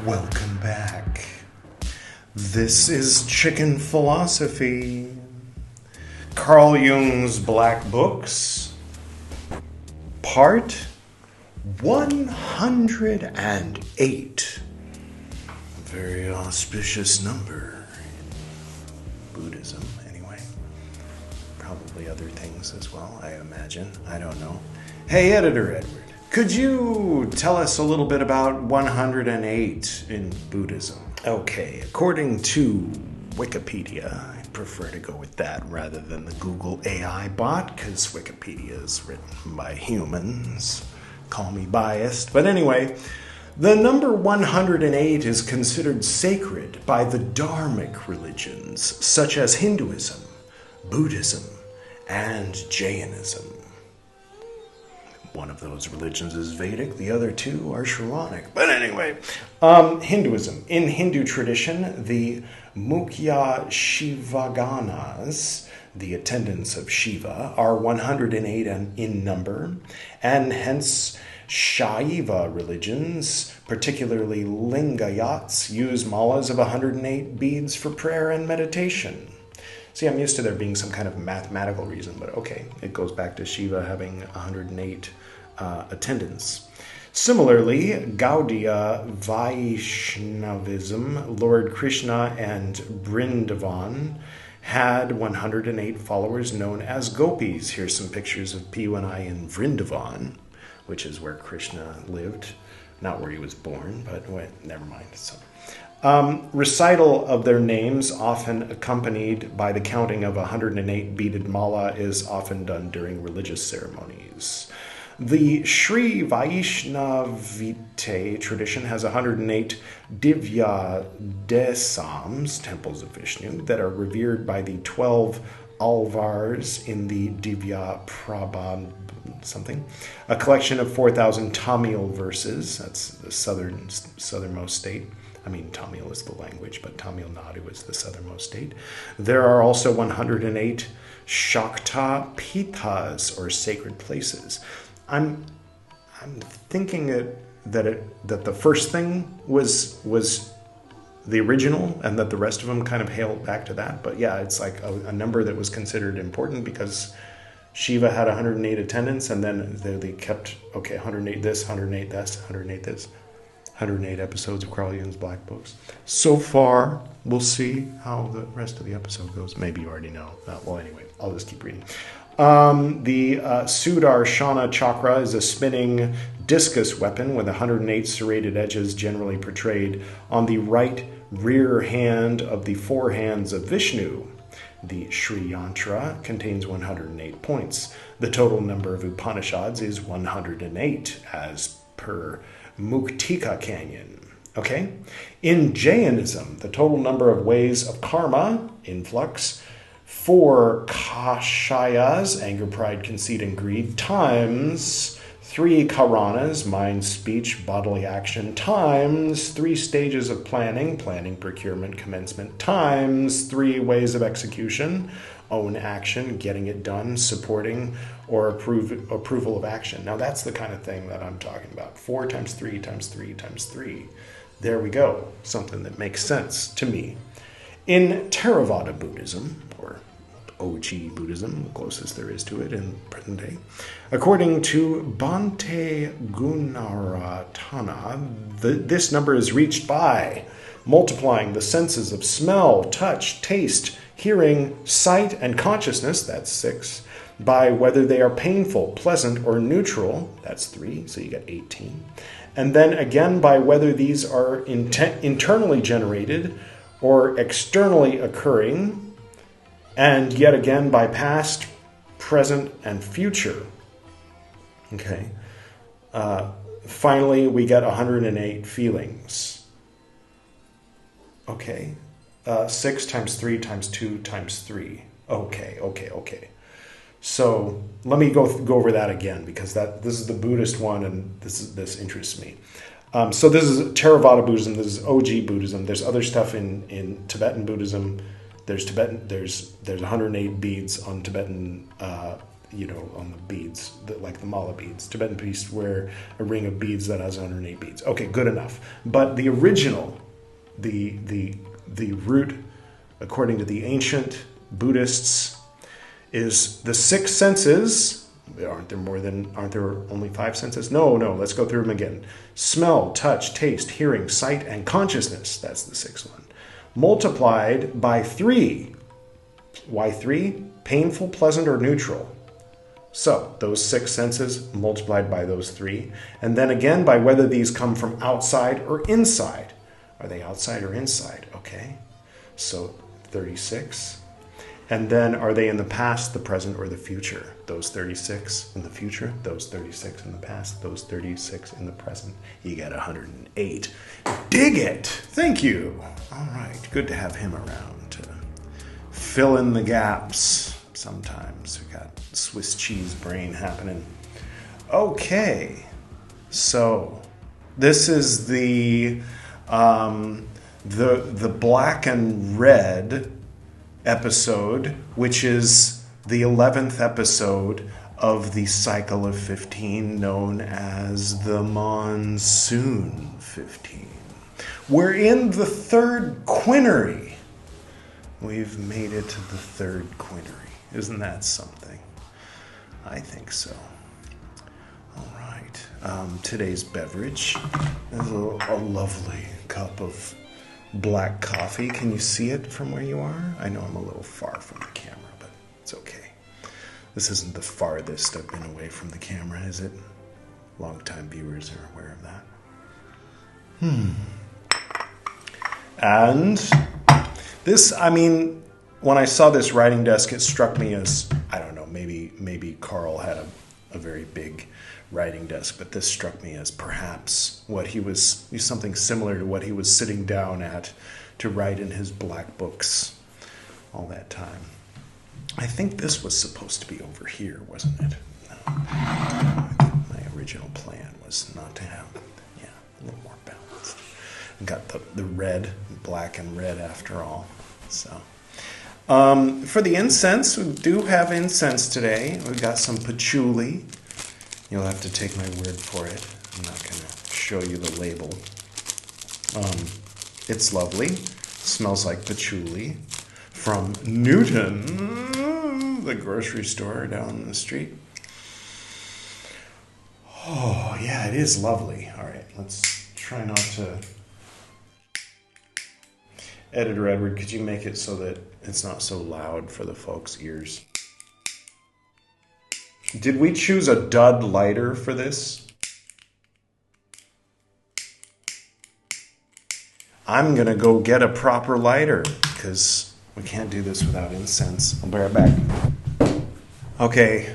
Welcome back. This is Chicken Philosophy. Carl Jung's Black Books, part 108. A very auspicious number in Buddhism, anyway. Probably other things as well, I imagine. I don't know. Hey, Editor Edward, could you tell us a little bit about 108 in Buddhism? Okay, according to Wikipedia, I prefer to go with that rather than the Google AI bot, because Wikipedia is written by humans. Call me biased. But anyway, the number 108 is considered sacred by the Dharmic religions, such as Hinduism, Buddhism, and Jainism. One of those religions is Vedic, the other two are Shamanic. But anyway, Hinduism. In Hindu tradition, the Mukhya Shivaganas, the attendants of Shiva, are 108 in number, and hence Shaiva religions, particularly Lingayats, use malas of 108 beads for prayer and meditation. See, I'm used to there being some kind of mathematical reason, but okay, it goes back to Shiva having 108 attendants. Similarly, Gaudiya Vaishnavism, Lord Krishna and Vrindavan had 108 followers known as gopis. Here's some pictures of P and I in Vrindavan, which is where Krishna lived. Not where he was born, but wait, never mind. So, recital of their names, often accompanied by the counting of 108 beaded mala, is often done during religious ceremonies. The Sri Vaishnavite tradition has 108 Divya Desams, temples of Vishnu, that are revered by the 12 Alvars in the Divya Prabha something, a collection of 4,000 Tamil verses. That's the southernmost state. I mean, Tamil is the language, but Tamil Nadu is the southernmost state. There are also 108 Shakta Pithas, or sacred places. I'm thinking that the first thing was the original, and that the rest of them kind of hailed back to that. But yeah, it's like a number that was considered important because Shiva had 108 attendants, and then they kept, 108 this, 108 this, 108 this. 108 episodes of Carl Jung's Black Books. So far, we'll see how the rest of the episode goes. Maybe you already know. Well, anyway, I'll just keep reading. The Sudarshana chakra is a spinning discus weapon with 108 serrated edges, generally portrayed on the right rear hand of the four hands of Vishnu. The Sri Yantra contains 108 points. The total number of Upanishads is 108, as per Muktika Canyon. Okay? In Jainism, the total number of ways of karma, influx, 4 kashayas, anger, pride, conceit, and greed, times 3 karanas, mind, speech, bodily action, times 3 stages of planning, procurement, commencement, times 3 ways of execution, own action, getting it done, supporting, or approval of action. Now that's the kind of thing that I'm talking about. 4 times 3 times 3 times 3. There we go. Something that makes sense to me. In Theravada Buddhism, or OG Buddhism, the closest there is to it in present day, according to Bhante Gunaratana, this number is reached by multiplying the senses of smell, touch, taste, hearing, sight, and consciousness, that's 6, by whether they are painful, pleasant, or neutral, that's 3, so you get 18. And then again by whether these are internally generated or externally occurring, and yet again by past, present, and future. Okay. Finally, we get 108 feelings. Okay. 6 times 3 times 2 times 3. Okay. So let me go over that again, because this is the Buddhist one, and this interests me. So this is Theravada Buddhism. This is OG Buddhism. There's other stuff in Tibetan Buddhism. There's 108 beads on Tibetan on the beads, like the mala beads. Tibetan priests wear a ring of beads that has 108 beads. Okay, good enough. But the original, the root, according to the ancient Buddhists, is the 6 senses. Aren't there only 5 senses? No, let's go through them again. Smell, touch, taste, hearing, sight, and consciousness. That's the 6th one. Multiplied by 3. Why 3? Painful, pleasant, or neutral. So those 6 senses multiplied by those 3. And then again by whether these come from outside or inside. Are they outside or inside? Okay. So 36. And then are they in the past, the present, or the future? Those 36 in the future, those 36 in the past, those 36 in the present. You get 108. Dig it! Thank you. All right. Good to have him around to fill in the gaps sometimes. We got Swiss cheese brain happening. Okay. So this is the black and red episode, which is the 11th episode of the cycle of 15 known as the Monsoon 15. We're in the 3rd quinary. We've made it to the 3rd quinary. Isn't that something? I think so. All right. Today's beverage is a lovely cup of black coffee. Can you see it from where you are? I know I'm a little far from the camera, but it's okay. This isn't the farthest I've been away from the camera, is it? Longtime viewers are aware of that. And this, when I saw this writing desk, it struck me as, I don't know, maybe Carl had a very big writing desk, but this struck me as perhaps something similar to what he was sitting down at to write in his black books all that time. I think this was supposed to be over here, wasn't it? No. My original plan was not to have, a little more balanced. Got the red, black and red after all. So, for the incense, we do have incense today. We've got some patchouli. You'll have to take my word for it. I'm not going to show you the label. It's lovely. Smells like patchouli from Newton, the grocery store down the street. Oh, yeah, it is lovely. All right, let's try not to... Editor Edward, could you make it so that it's not so loud for the folks' ears? Did we choose a dud lighter for this? I'm going to go get a proper lighter because we can't do this without incense. I'll be right back. Okay,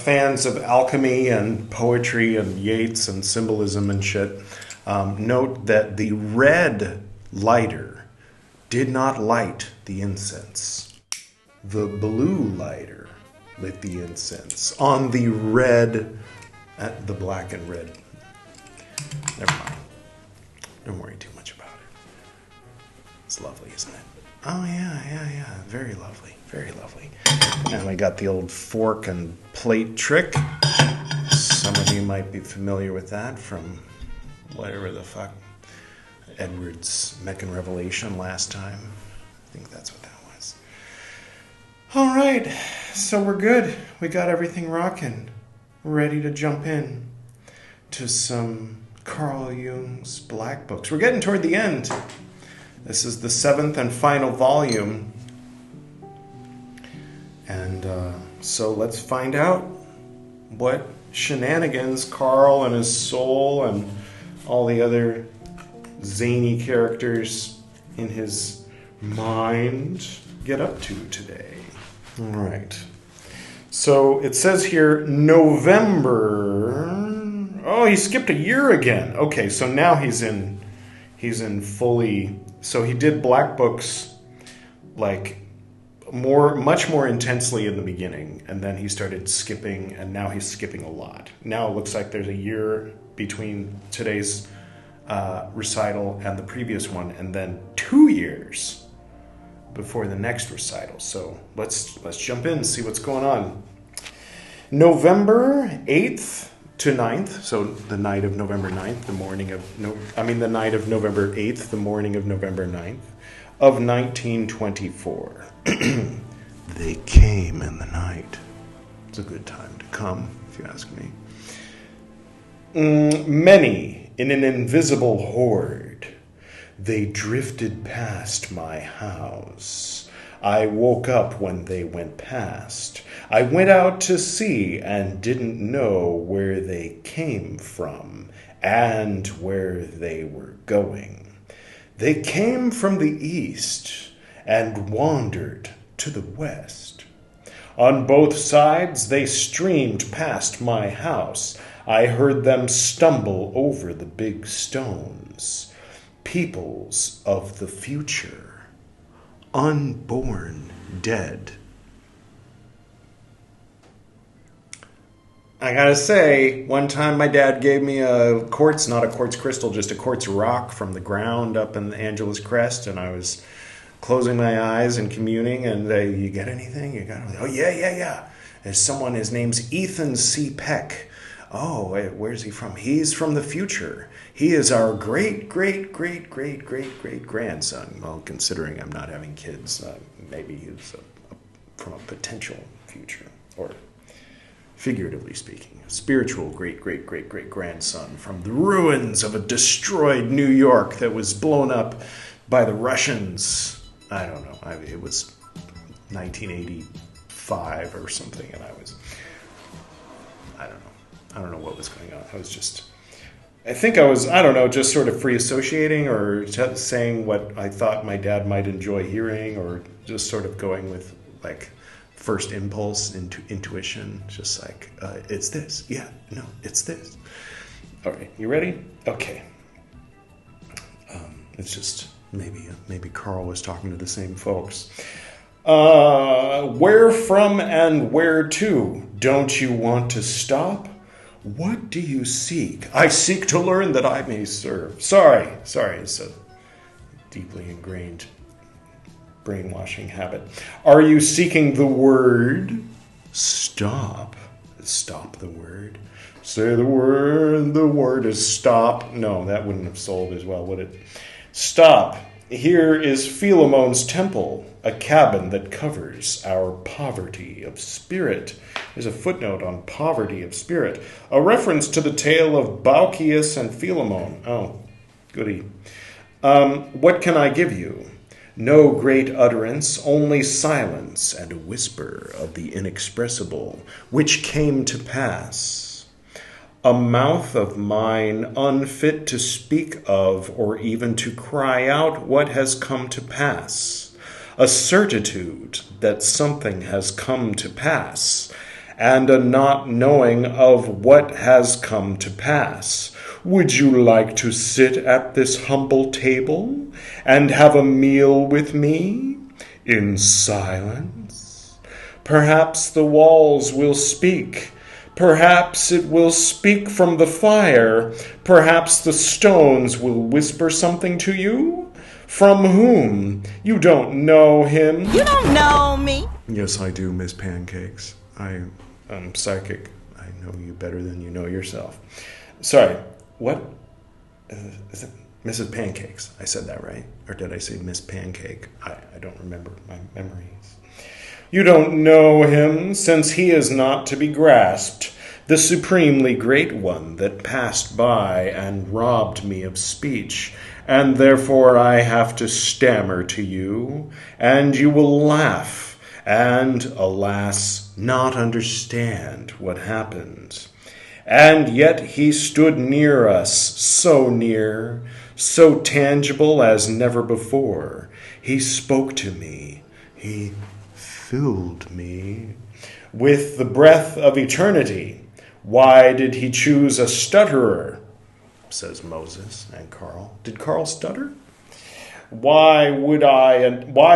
fans of alchemy and poetry and Yeats and symbolism and shit, note that the red lighter did not light the incense. The blue lighter lit the incense on the red, the black and red. Never mind. Don't worry too much about it. It's lovely, isn't it? Oh, yeah. Very lovely. Very lovely. And we got the old fork and plate trick. Some of you might be familiar with that from whatever the fuck Edward's Meccan Revelation last time. I think that's what that was. All right, so we're good. We got everything rocking. We're ready to jump in to some Carl Jung's Black Books. We're getting toward the end. This is the 7th and final volume. And so let's find out what shenanigans Carl and his soul and all the other zany characters in his mind get up to today. All right. So it says here November. Oh, he skipped a year again. Okay, so now he's in fully. So he did Black Books like much more intensely in the beginning, and then he started skipping, and now he's skipping a lot. Now it looks like there's a year between today's recital and the previous one, and then 2 years before the next recital. So let's jump in and see what's going on. November 8th to 9th, so the night of November 9th, the night of November 8th, the morning of November 9th of 1924. They came in the night. It's a good time to come, if you ask me. Many in an invisible horde. They drifted past my house. I woke up when they went past. I went out to sea and didn't know where they came from and where they were going. They came from the east and wandered to the west. On both sides they streamed past my house. I heard them stumble over the big stones. Peoples of the future, unborn dead. I gotta say, one time my dad gave me a quartz, not a quartz crystal, just a quartz rock from the ground up in the Angeles Crest, and I was closing my eyes and communing, and you get anything? You got anything? Oh, yeah. There's someone, his name's Ethan C. Peck. Oh, where's he from? He's from the future. He is our great-great-great-great-great-great-grandson. Well, considering I'm not having kids, maybe he's from a potential future, or figuratively speaking, a spiritual great-great-great-great-grandson from the ruins of a destroyed New York that was blown up by the Russians. I don't know. It was 1985 or something, and I don't know what was going on. just sort of free associating or saying what I thought my dad might enjoy hearing, or just sort of going with like first impulse into intuition, just like, it's this. Yeah, no, it's this. All right, you ready? Okay. It's just maybe Carl was talking to the same folks. Where from and where to? Don't you want to stop? What do you seek? I seek to learn that I may serve. Sorry, it's a deeply ingrained brainwashing habit. Are you seeking the word? Stop. Stop the word. Say the word is stop. No, that wouldn't have sold as well, would it? Stop. Here is Philemon's temple, a cabin that covers our poverty of spirit. There's a footnote on poverty of spirit, a reference to the tale of Baucius and Philemon. Oh, goody. What can I give you? No great utterance, only silence and a whisper of the inexpressible, which came to pass. A mouth of mine unfit to speak of or even to cry out what has come to pass. A certitude that something has come to pass, and a not knowing of what has come to pass. Would you like to sit at this humble table and have a meal with me in silence? Perhaps the walls will speak. Perhaps it will speak from the fire. Perhaps the stones will whisper something to you. From whom? You don't know him. You don't know me. Yes, I do, Miss Pancakes. I'm psychic. I know you better than you know yourself. Sorry, what? Is it Mrs. Pancakes? I said that right? Or did I say Miss Pancake? I don't remember my memories. You don't know him, since he is not to be grasped, the supremely great one that passed by and robbed me of speech, and therefore I have to stammer to you, and you will laugh, and, alas, not understand what happened. And yet he stood near us, so near, so tangible as never before. He spoke to me. He filled me with the breath of eternity. Why did he choose a stutterer? Says Moses and Carl. Did Carl stutter? Why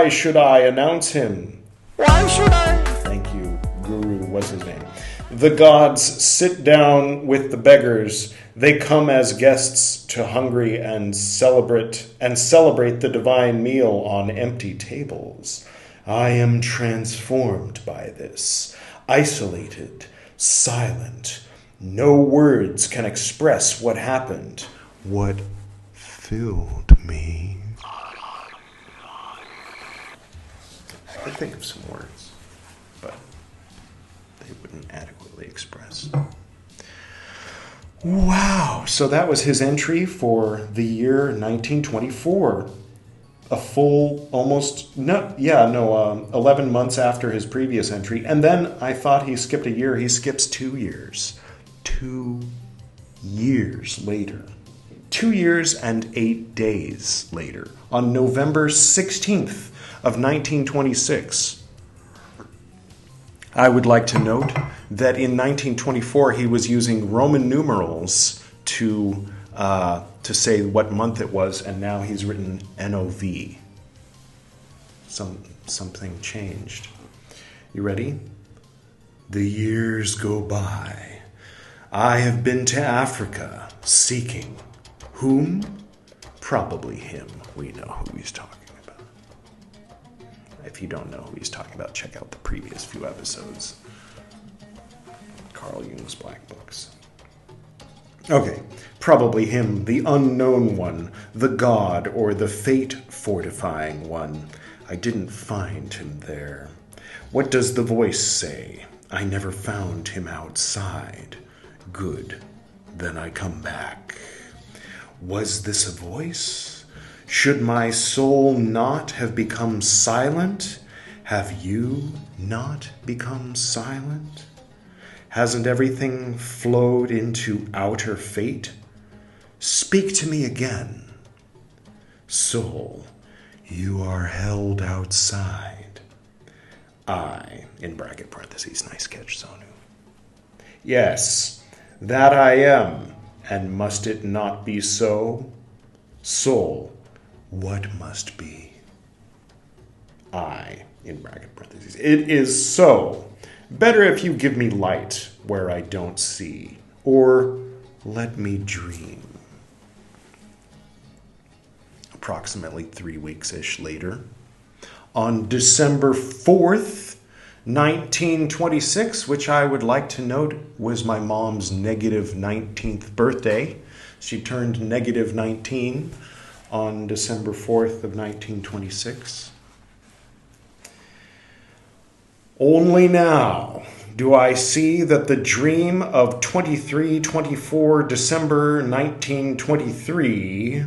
should I announce him? Why should I? Thank you, Guru. What's his name? The gods sit down with the beggars. They come as guests to hungry and celebrate the divine meal on empty tables. I am transformed by this, isolated, silent. No words can express what happened, what filled me. I could think of some words, but they wouldn't adequately express. Wow, so that was his entry for the year 1924. A full, 11 months after his previous entry. And then I thought he skipped a year. He skips 2 years. 2 years later. 2 years and 8 days later. On November 16th of 1926. I would like to note that in 1924 he was using Roman numerals to say what month it was, and now he's written NOV. Something changed. You ready? The years go by. I have been to Africa seeking. Whom? Probably him. We know who he's talking about. If you don't know who he's talking about, check out the previous few episodes. Carl Jung's Black Books. Okay, probably him, the unknown one, the god or the fate-fortifying one. I didn't find him there. What does the voice say? I never found him outside. Good, then I come back. Was this a voice? Should my soul not have become silent? Have you not become silent? Hasn't everything flowed into outer fate? Speak to me again. Soul, you are held outside. I, in bracket parentheses, nice catch, Sonu. Yes, that I am, and must it not be so? Soul, what must be? I, in bracket parentheses, it is so. Better if you give me light where I don't see, or let me dream. Approximately 3 weeks-ish later, on December 4th, 1926, which I would like to note was my mom's negative 19th birthday. She turned negative 19 on December 4th of 1926. Only now do I see that the dream of 23-24 December 1923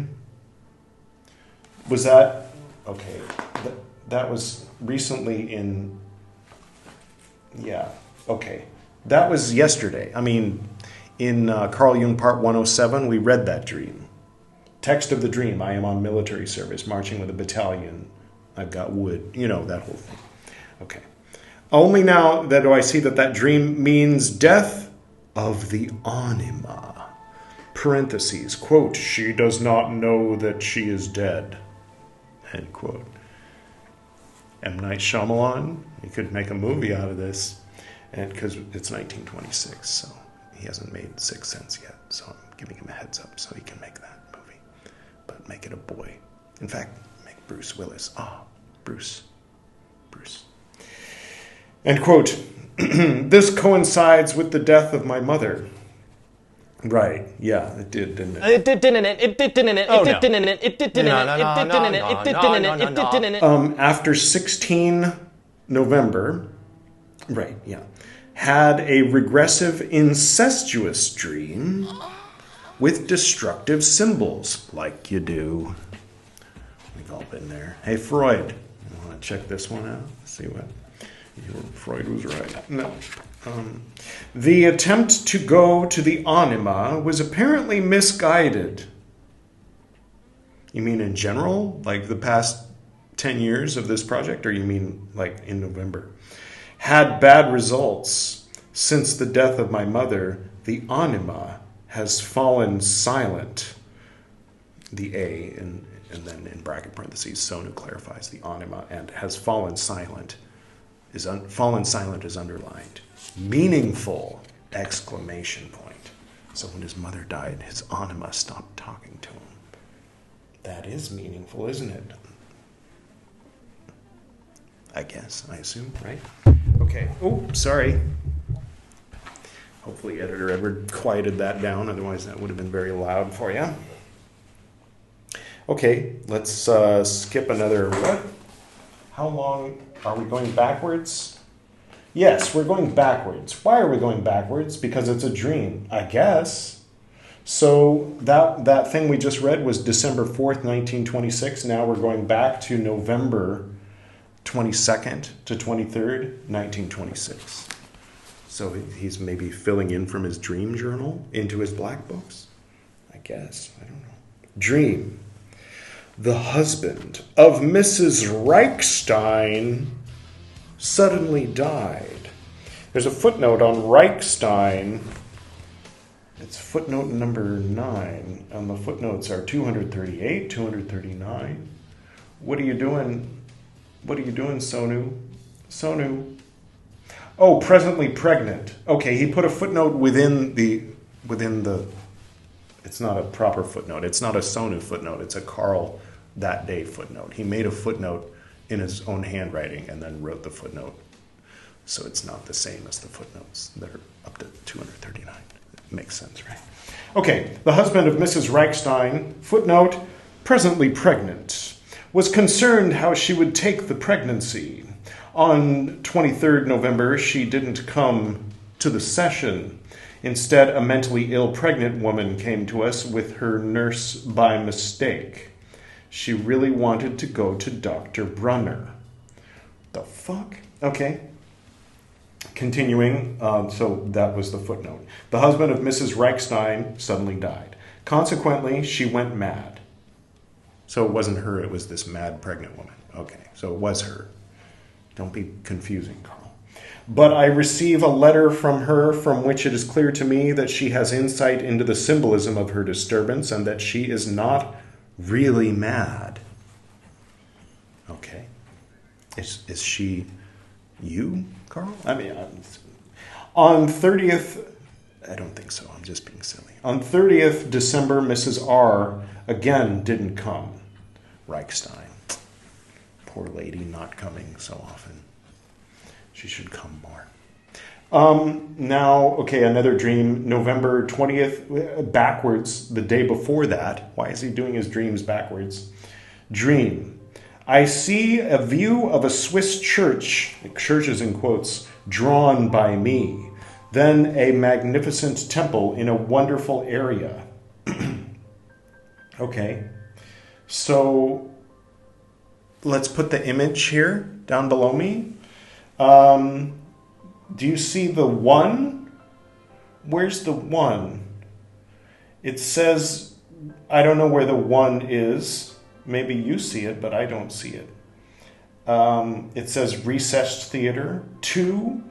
was that, okay, that was recently in, yeah, okay. That was yesterday. I mean, in Carl Jung Part 107, we read that dream. Text of the dream, I am on military service, marching with a battalion. I've got wood, you know, that whole thing. Okay. Only now that do I see that dream means death of the anima. Parentheses, quote, she does not know that she is dead. End quote. M. Night Shyamalan, he could make a movie out of this, and because it's 1926, so he hasn't made Sixth Sense yet, so I'm giving him a heads up so he can make that movie. But make it a boy. In fact, make Bruce Willis. Bruce. End quote. This coincides with the death of my mother. Right, yeah, it did, didn't it? After 16 November, right, yeah, had a regressive incestuous dream with destructive symbols, like you do. We've all been there. Hey, Freud, you want to check this one out? See what? Freud was right. No. The attempt to go to the anima was apparently misguided. You mean in general? Like the past 10 years of this project? Or you mean like in November? Had bad results. Since the death of my mother, the anima has fallen silent. The A, and then in bracket parentheses, Sonu clarifies the anima, and has fallen silent. Fallen silent is underlined. Meaningful! Exclamation point. So when his mother died, his anima stopped talking to him. That is meaningful, isn't it? I guess, I assume, right? Okay. Oh, sorry. Hopefully Editor Edward quieted that down, otherwise that would have been very loud for you. Okay, let's skip another, what? How long are we going backwards? Yes, we're going backwards. Why are we going backwards? Because it's a dream, I guess. So that thing we just read was December 4th, 1926. Now we're going back to November 22nd to 23rd, 1926. So he's maybe filling in from his dream journal into his black books? I guess. I don't know. Dream. The husband of Mrs. Reichstein suddenly died. There's a footnote on Reichstein. It's footnote number 9. And the footnotes are 238, 239. What are you doing? What are you doing, Sonu? Sonu. Oh, presently pregnant. Okay, he put a footnote within the, it's not a proper footnote. It's not a Sonu footnote. It's a Carl that day footnote. He made a footnote in his own handwriting and then wrote the footnote. So it's not the same as the footnotes that are up to 239. It makes sense, right? Okay, the husband of Mrs. Reichstein, footnote, presently pregnant, was concerned how she would take the pregnancy. On 23rd November, she didn't come to the session. Instead, a mentally ill pregnant woman came to us with her nurse by mistake. She really wanted to go to Dr. Brunner. The fuck? Okay. Continuing, so that was the footnote. The husband of Mrs. Reichstein suddenly died. Consequently, she went mad. So it wasn't her, it was this mad pregnant woman. Okay, so it was her. Don't be confusing, Carl. But I receive a letter from her from which it is clear to me that she has insight into the symbolism of her disturbance and that she is not really mad. Okay. Is she you, Carl? I mean, on 30th, I don't think so. I'm just being silly. On 30th December, Mrs. R again didn't come. Reichstein. Poor lady, not coming so often. She should come more. Now, okay, another dream. November 20th, backwards, the day before that. Why is he doing his dreams backwards? Dream. I see a view of a Swiss church, churches in quotes, drawn by me. Then a magnificent temple in a wonderful area. Okay, so let's put the image here down below me. Do you see the 1? Where's the 1? It says, I don't know where the 1 is. Maybe you see it, but I don't see it. It says recessed theater. 2,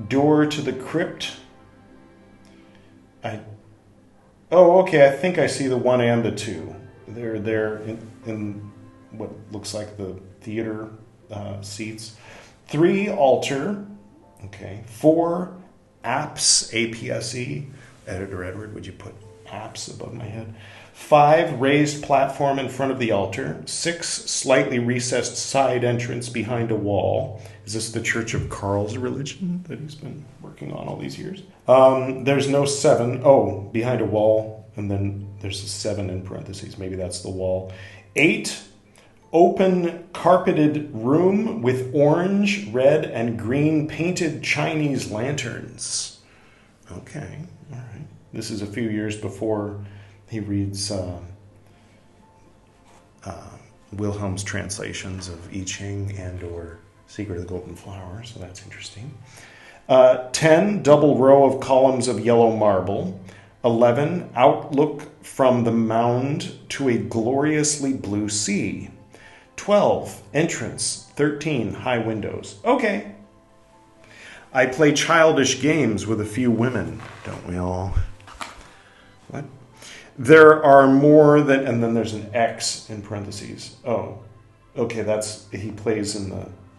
door to the crypt. Oh, okay, I think I see the 1 and the 2. They're there in what looks like the theater seats. 3, altar. Okay. 4, apse, A-P-S-E. Editor Edward, would you put apse above my head? 5, raised platform in front of the altar. 6, slightly recessed side entrance behind a wall. Is this the Church of Carl's religion that he's been working on all these years? There's no 7. Oh, behind a wall. And then there's a 7 in parentheses. Maybe that's the wall. 8, open carpeted room with orange, red, and green painted Chinese lanterns. Okay, all right. This is a few years before he reads Wilhelm's translations of I Ching and or Secret of the Golden Flower, so that's interesting. 10, double row of columns of yellow marble. 11, outlook from the mound to a gloriously blue sea. 12, entrance. 13, high windows. Okay. I play childish games with a few women, don't we all? What? There are more than, and then there's an X in parentheses. Oh, okay, that's, he plays in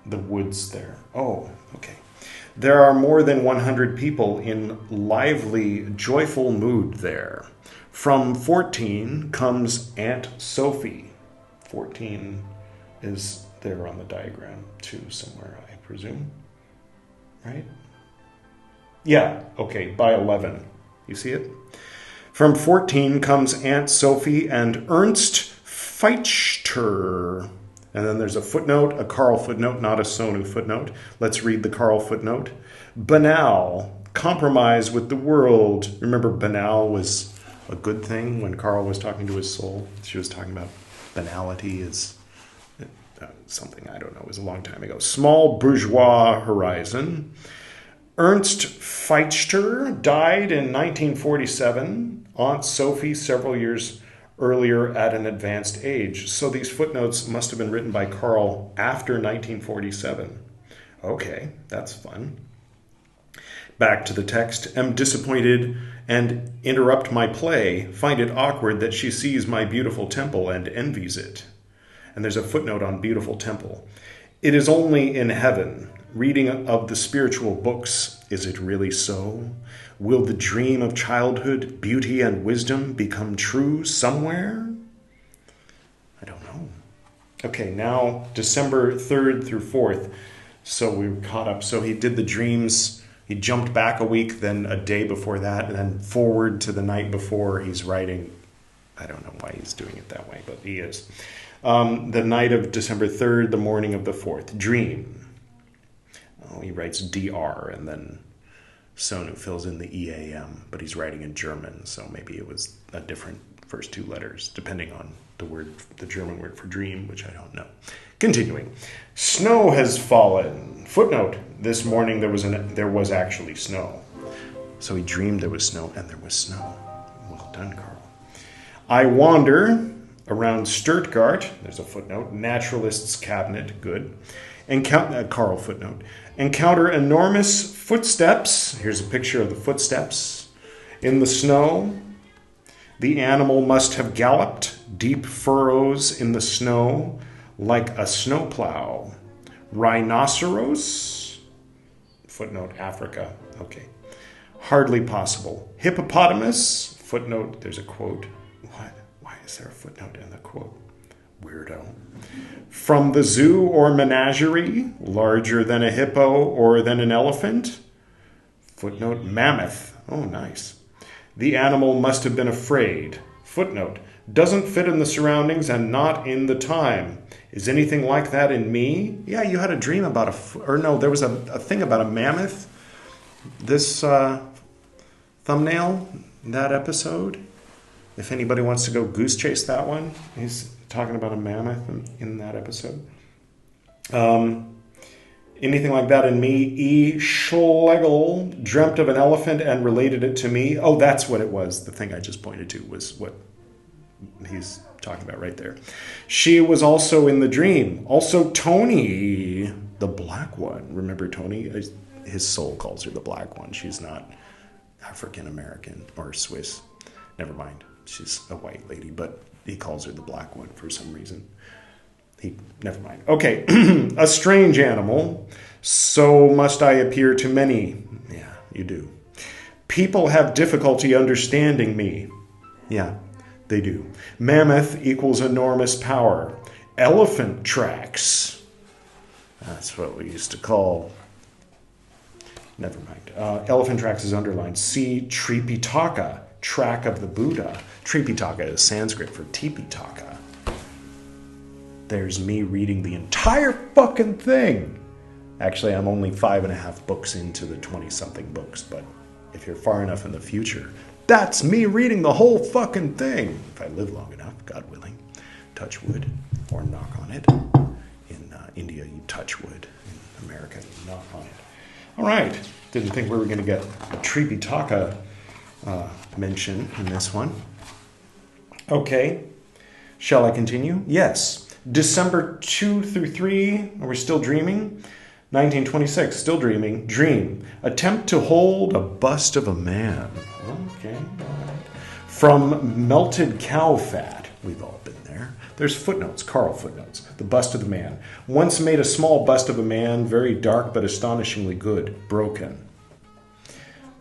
the woods there. Oh, okay. There are more than 100 people in lively, joyful mood there. From 14 comes Aunt Sophie. 14 is there on the diagram too somewhere, I presume. Right? Yeah, okay, by 11. You see it? From 14 comes Aunt Sophie and Ernst Fechter. And then there's a footnote, a Carl footnote, not a Sonu footnote. Let's read the Carl footnote. Banal, compromise with the world. Remember, banal was a good thing when Carl was talking to his soul. She was talking about banality is something, I don't know, it was a long time ago. Small bourgeois horizon. Ernst Fechter died in 1947. Aunt Sophie several years earlier at an advanced age. So these footnotes must have been written by Carl after 1947. Okay, that's fun. Back to the text. Am disappointed and interrupt my play. Find it awkward that she sees my beautiful temple and envies it. And there's a footnote on beautiful temple. It is only in heaven. Reading of the spiritual books, is it really so? Will the dream of childhood, beauty, and wisdom become true somewhere? I don't know. Okay, now December 3rd through 4th. So we were caught up. So he did the dreams. He jumped back a week, then a day before that, and then forward to the night before. He's writing. I don't know why he's doing it that way, but he is. The night of December 3rd, the morning of the 4th. Dream. Oh, he writes DR, and then Sonu fills in the EAM, but he's writing in German, so maybe it was a different first two letters, depending on the German word for dream, which I don't know. Continuing. Snow has fallen. Footnote, this morning there was actually snow. So he dreamed there was snow, and there was snow. Well done, Carl. I wander around Stuttgart. There's a footnote. Naturalist's cabinet. Good. Carl footnote. Encounter enormous footsteps. Here's a picture of the footsteps in the snow. The animal must have galloped deep furrows in the snow like a snowplow. Rhinoceros. Footnote, Africa. Okay. Hardly possible. Hippopotamus. Footnote, there's a quote. What? Why is there a footnote in the quote? Weirdo. From the zoo or menagerie, larger than a hippo or than an elephant. Footnote, mammoth. Oh, nice. The animal must have been afraid. Footnote, doesn't fit in the surroundings and not in the time. Is anything like that in me? Yeah, you had a dream about there was a thing about a mammoth. This thumbnail, that episode. If anybody wants to go goose chase that one, he's talking about a mammoth in that episode. Anything like that in me? E. Schlegel dreamt of an elephant and related it to me. Oh, that's what it was. The thing I just pointed to was what he's talking about right there. She was also in the dream. Also, Tony, the black one. Remember Tony? His soul calls her the black one. She's not African-American or Swiss. Never mind. She's a white lady, but he calls her the black one for some reason. Never mind. Okay. A strange animal. So must I appear to many. Yeah, you do. People have difficulty understanding me. Yeah, they do. Mammoth equals enormous power. Elephant tracks. That's what we used to call. Never mind. Elephant tracks is underlined. See Tripitaka, track of the Buddha. Tripitaka is Sanskrit for Tipitaka. There's me reading the entire fucking thing. Actually, I'm only 5.5 books into the 20-something books, but if you're far enough in the future, that's me reading the whole fucking thing. If I live long enough, God willing. Touch wood or knock on it. In India, you touch wood. In America, you knock on it. All right. Didn't think we were going to get a Tripitaka mention in this one. Okay. Shall I continue? Yes. December 2 through 3, are we still dreaming? 1926, still dreaming. Dream. Attempt to hold a bust of a man. Okay, all right. From melted cow fat. We've all been there. There's footnotes, Carl footnotes. The bust of the man. Once made a small bust of a man, very dark but astonishingly good. Broken.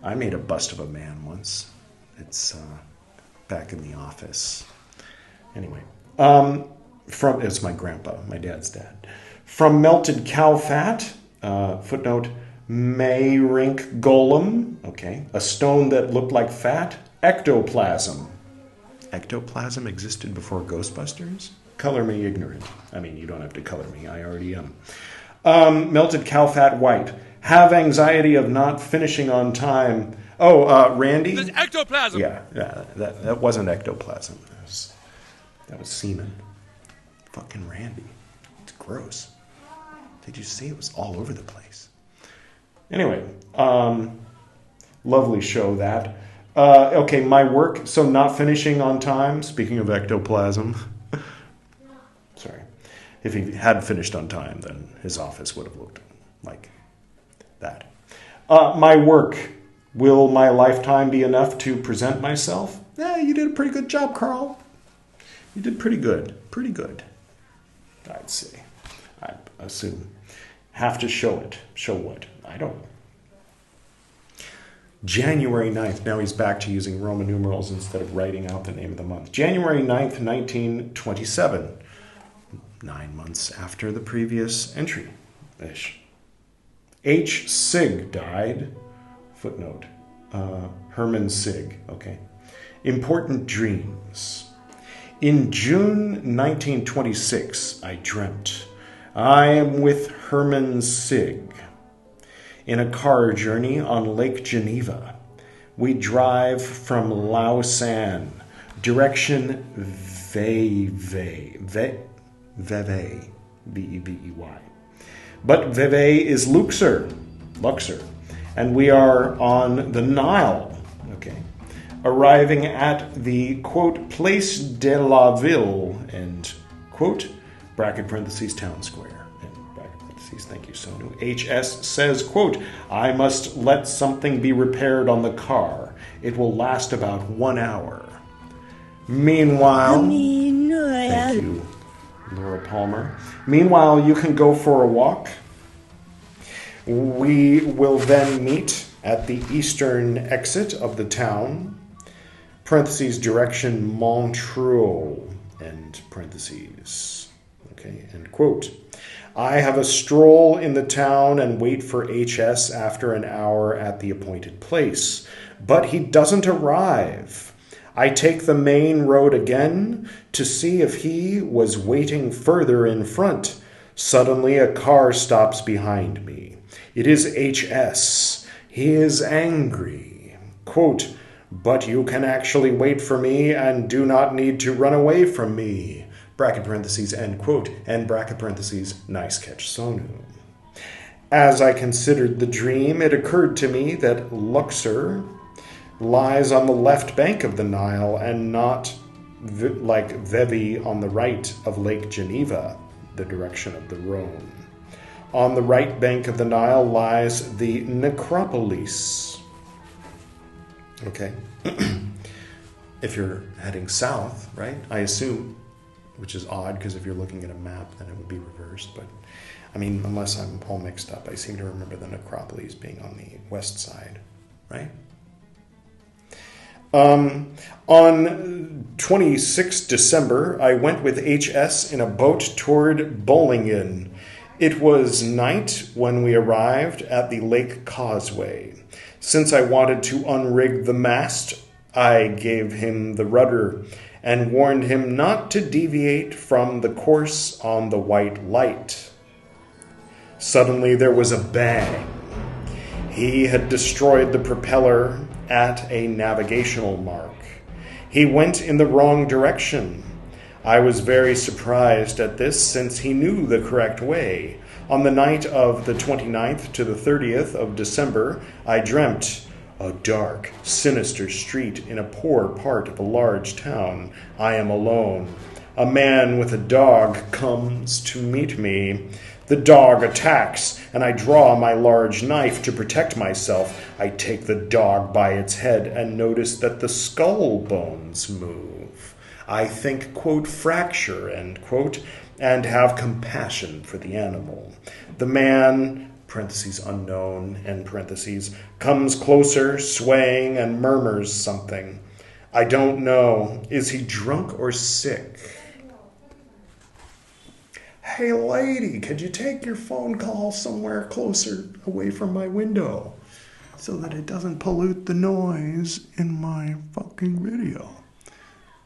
I made a bust of a man once. It's back in the office. Anyway. It's my grandpa, my dad's dad. From melted cow fat, footnote, Mayrink golem, okay, a stone that looked like fat. Ectoplasm. Ectoplasm existed before Ghostbusters? Color me ignorant. I mean, you don't have to color me, I already am. Melted cow fat white. Have anxiety of not finishing on time. Oh, Randy? There's ectoplasm! Yeah, that wasn't ectoplasm. That was semen. Fucking Randy. It's gross. Did you see it was all over the place? Anyway, lovely show that. Okay, my work, so not finishing on time. Speaking of ectoplasm. Sorry. If he had finished on time, then his office would have looked like that. My work. Will my lifetime be enough to present myself? You did a pretty good job, Carl. You did pretty good. Pretty good, I'd say. I assume. Have to show it. Show what? I don't know. January 9th. Now he's back to using Roman numerals instead of writing out the name of the month. January 9th, 1927. 9 months after the previous entry-ish. H. Sig died. Footnote. Herman Sig. Okay. Important dreams. In June 1926, I dreamt. I am with Herman Sig. In a car journey on Lake Geneva. We drive from Lausanne, direction Vevey, B-E-V-E-Y. But Vevey is Luxor, and we are on the Nile, okay, arriving at the, quote, Place de la Ville, end quote, bracket parentheses, town square. Thank you, Sonu. HS says, quote, I must let something be repaired on the car. It will last about 1 hour. Meanwhile, thank you, Laura Palmer. Meanwhile, you can go for a walk. We will then meet at the eastern exit of the town, parentheses, direction Montreux, end parentheses. Okay, end quote. I have a stroll in the town and wait for HS after an hour at the appointed place. But he doesn't arrive. I take the main road again to see if he was waiting further in front. Suddenly a car stops behind me. It is HS. He is angry. Quote, but you can actually wait for me and do not need to run away from me. Bracket parentheses, end quote, and bracket parentheses, nice catch, Sonu. As I considered the dream, it occurred to me that Luxor lies on the left bank of the Nile and not like Vevey on the right of Lake Geneva, the direction of the Rhone. On the right bank of the Nile lies the necropolis. Okay. If you're heading south, right, I assume, which is odd because if you're looking at a map, then it would be reversed. But, I mean, unless I'm all mixed up, I seem to remember the necropolis being on the west side, right? On 26 December, I went with HS in a boat toward Bollingen. It was night when we arrived at the Lake Causeway. Since I wanted to unrig the mast, I gave him the rudder and warned him not to deviate from the course on the white light. Suddenly there was a bang. He had destroyed the propeller at a navigational mark. He went in the wrong direction. I was very surprised at this since he knew the correct way. On the night of the 29th to the 30th of December, I dreamt a dark, sinister street in a poor part of a large town. I am alone. A man with a dog comes to meet me. The dog attacks, and I draw my large knife to protect myself. I take the dog by its head and notice that the skull bones move. I think, quote, fracture, end quote, and have compassion for the animal. The man, parentheses unknown, end parentheses, comes closer, swaying, and murmurs something. I don't know. Is he drunk or sick? hey lady, could you take your phone call somewhere closer away from my window so that it doesn't pollute the noise in my fucking video?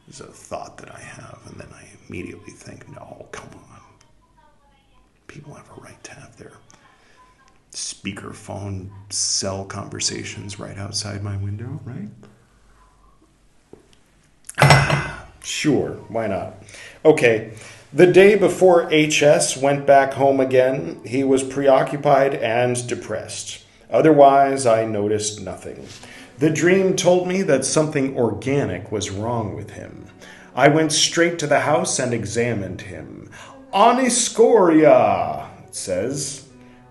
It's a thought that I have, and then I immediately think, no, come on. People have a right to have their speakerphone cell conversations right outside my window, right? Sure, why not? Okay, the day before HS went back home again, he was preoccupied and depressed. Otherwise, I noticed nothing. The dream told me that something organic was wrong with him. I went straight to the house and examined him. Aniscoria, it says,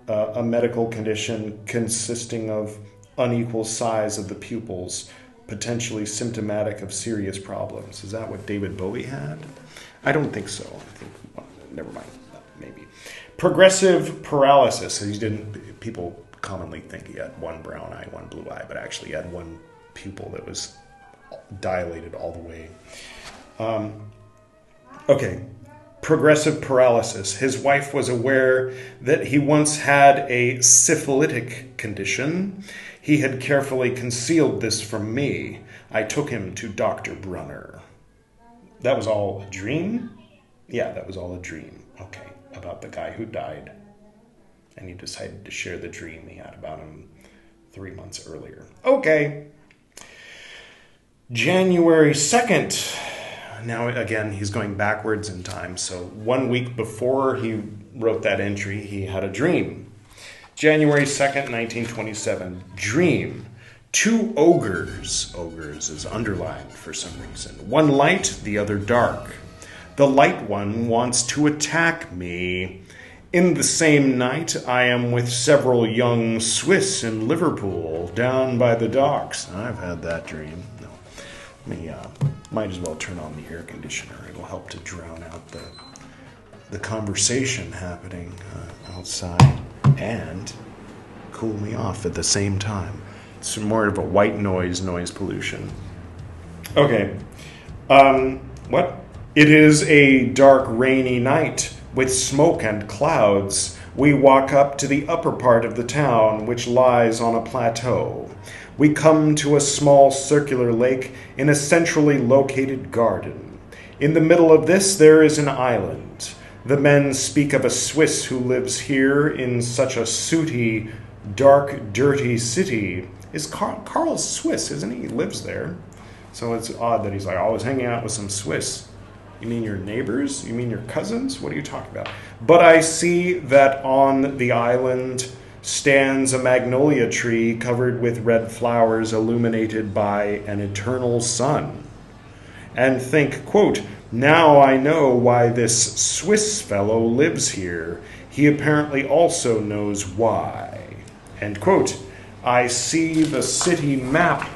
a medical condition consisting of unequal size of the pupils, potentially symptomatic of serious problems. Is that what David Bowie had? I don't think so. I think, well, never mind, maybe. Progressive paralysis. People commonly think he had one brown eye, one blue eye, but actually he had one pupil that was dilated all the way. Okay. Progressive paralysis. His wife was aware that he once had a syphilitic condition. He had carefully concealed this from me. I took him to Dr. Brunner. That was all a dream? Yeah, that was all a dream. Okay, about the guy who died. And he decided to share the dream he had about him 3 months earlier. Okay. January 2nd. Now, again, he's going backwards in time. So 1 week before he wrote that entry, he had a dream. January 2nd, 1927. Dream. 2 ogres. Ogres is underlined for some reason. One light, the other dark. The light one wants to attack me. In the same night, I am with several young Swiss in Liverpool, down by the docks. I've had that dream. No. Might as well turn on the air conditioner. It'll help to drown out the conversation happening outside and cool me off at the same time. It's more of a white noise pollution. Okay. What? It is a dark, rainy night with smoke and clouds. We walk up to the upper part of the town, which lies on a plateau. We come to a small circular lake in a centrally located garden. In the middle of this, there is an island. The men speak of a Swiss who lives here in such a sooty, dark, dirty city. Is Carl's Swiss, isn't he? He lives there. So it's odd that he's like, I was hanging out with some Swiss. You mean your neighbors? You mean your cousins? What are you talking about? But I see that on the island stands a magnolia tree covered with red flowers illuminated by an eternal sun. And think, quote, now I know why this Swiss fellow lives here. He apparently also knows why. End quote. I see the city map.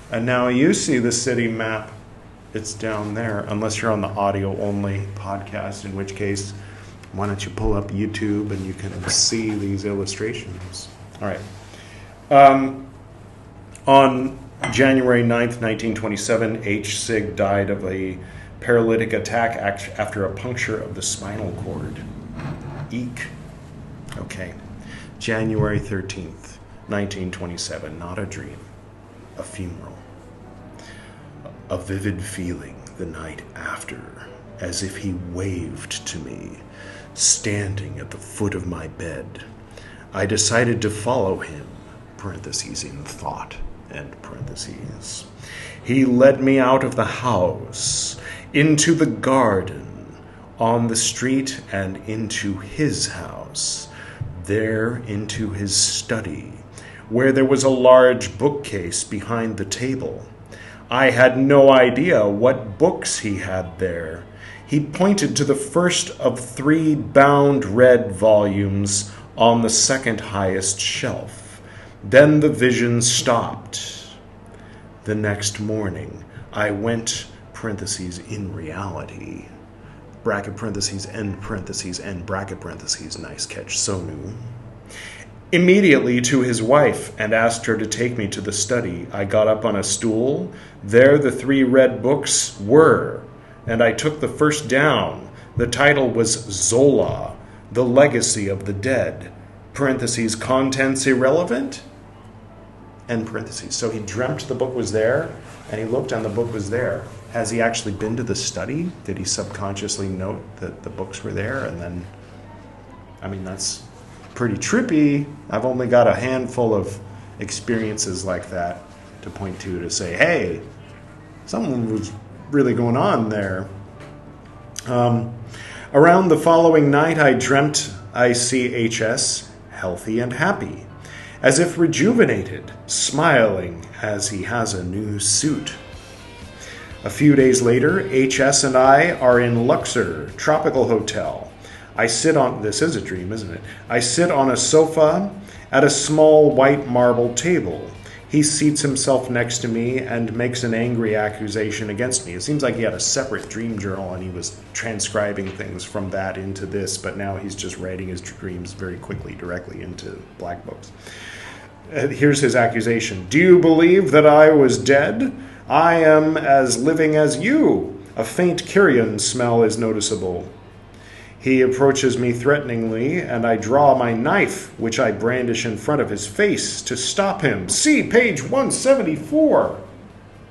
And now you see the city map. It's down there, unless you're on the audio-only podcast, in which case, why don't you pull up YouTube and you can see these illustrations. All right. On January 9th, 1927, H. Sig died of a paralytic attack after a puncture of the spinal cord. Eek. Okay. January 13th, 1927. Not a dream. A funeral. A vivid feeling the night after, as if he waved to me, standing at the foot of my bed. I decided to follow him, parentheses in thought, end parentheses. He led me out of the house, into the garden, on the street, and into his house, there into his study, where there was a large bookcase behind the table. I had no idea what books he had there. He pointed to the first of 3 bound red volumes on the second highest shelf. Then the vision stopped. The next morning, I went, parentheses, in reality, bracket parentheses, end bracket parentheses, nice catch, Sonu, immediately to his wife and asked her to take me to the study. I got up on a stool. There the 3 red books were, and I took the first down. The title was Zola, The Legacy of the Dead. Parentheses, contents irrelevant? End parentheses. So he dreamt the book was there, and he looked and the book was there. Has he actually been to the study? Did he subconsciously note that the books were there? And then, I mean, that's pretty trippy. I've only got a handful of experiences like that to point to say, hey, something was really going on there. Around the following night, I dreamt I see HS healthy and happy, as if rejuvenated, smiling as he has a new suit. A few days later, HS and I are in Luxor Tropical Hotel. This is a dream, isn't it? I sit on a sofa at a small white marble table. He seats himself next to me and makes an angry accusation against me. It seems like he had a separate dream journal and he was transcribing things from that into this, but now he's just writing his dreams very quickly, directly into black books. Here's his accusation. Do you believe that I was dead? I am as living as you. A faint carrion smell is noticeable. He approaches me threateningly, and I draw my knife, which I brandish in front of his face to stop him. See page 174.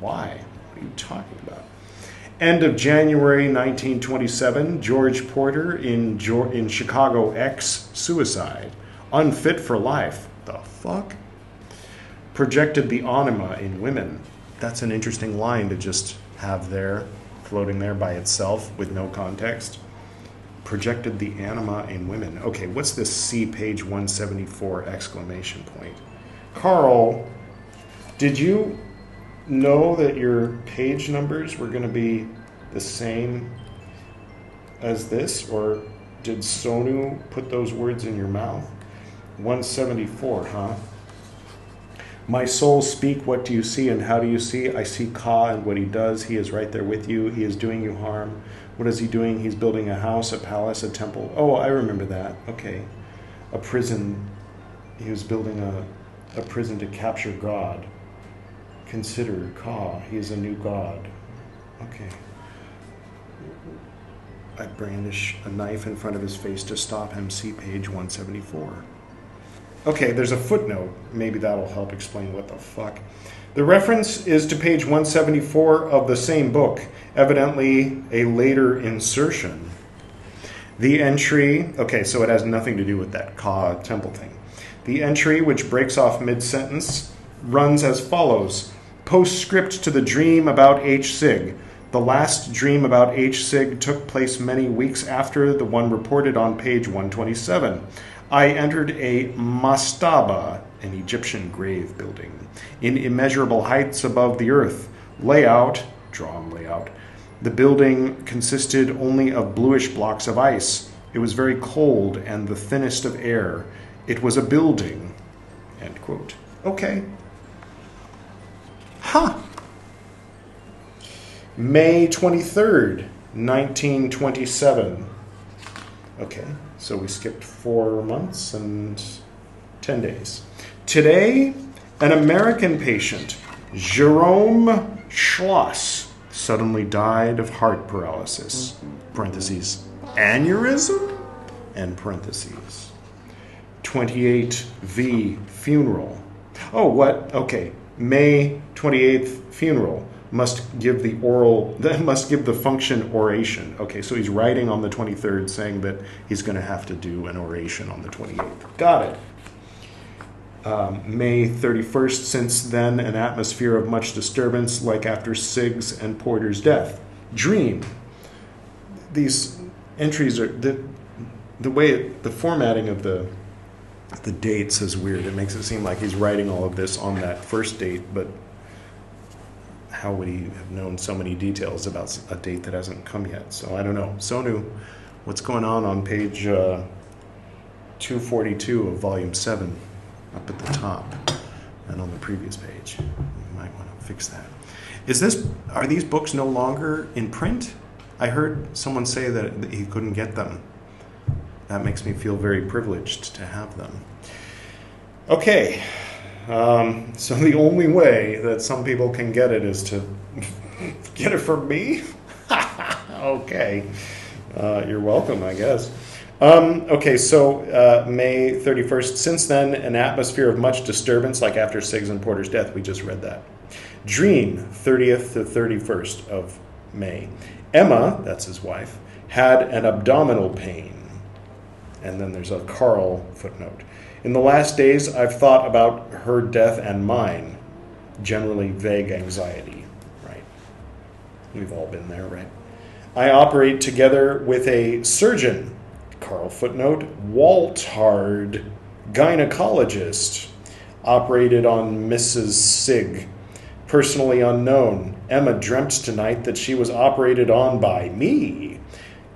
Why? What are you talking about? End of January 1927, George Porter in Chicago X, suicide. Unfit for life. The fuck? Projected the anima in women. That's an interesting line to just have there, floating there by itself with no context. Projected the anima in women. Okay, what's this C page 174 exclamation point? Carl, did you know that your page numbers were going to be the same as this? Or did Sonu put those words in your mouth? 174, huh? My soul speak, what do you see and how do you see? I see Ka and what he does. He is right there with you. He is doing you harm. What is he doing? He's building a house, a palace, a temple. Oh, I remember that. Okay. A prison. He was building a prison to capture God. Consider Ka. He is a new God. Okay. I brandish a knife in front of his face to stop him. See page 174. Okay, there's a footnote. Maybe that'll help explain what the fuck. The reference is to page 174 of the same book, evidently a later insertion. The entry, okay, so it has nothing to do with that Ka temple thing. The entry, which breaks off mid-sentence, runs as follows. Postscript to the dream about H. Sig. The last dream about H. Sig took place many weeks after the one reported on page 127. I entered a mastaba, an Egyptian grave building, in immeasurable heights above the earth. Layout, drawn layout. The building consisted only of bluish blocks of ice. It was very cold and the thinnest of air. It was a building. End quote. Okay. Huh. May 23rd, 1927. Okay, so we skipped 4 months and 10 days. Today, an American patient, Jerome Schloss, suddenly died of heart paralysis. Parentheses, aneurysm? End parentheses. 28V, funeral. Oh, what? Okay, May 28th, funeral. Must give the function oration. Okay, so he's writing on the 23rd saying that he's going to have to do an oration on the 28th. Got it. May 31st, since then, an atmosphere of much disturbance, like after Sig's and Porter's death. Dream. These entries are, the way, the formatting of the dates is weird. It makes it seem like he's writing all of this on that first date, but how would he have known so many details about a date that hasn't come yet? So I don't know. Sonu, what's going on page 242 of volume 7 up at the top and on the previous page? You might want to fix that. Are these books no longer in print? I heard someone say that he couldn't get them. That makes me feel very privileged to have them. Okay. So the only way that some people can get it is to get it from me? Okay. You're welcome, I guess. Okay, so May 31st. Since then, an atmosphere of much disturbance, like after Sigismund Porter's death. We just read that. Dream, 30th to 31st of May. Emma, that's his wife, had an abdominal pain. And then there's a Carl footnote. In the last days, I've thought about her death and mine. Generally vague anxiety, right? We've all been there, right? I operate together with a surgeon, Carl footnote, Waltard, gynecologist, operated on Mrs. Sig, personally unknown. Emma dreamt tonight that she was operated on by me,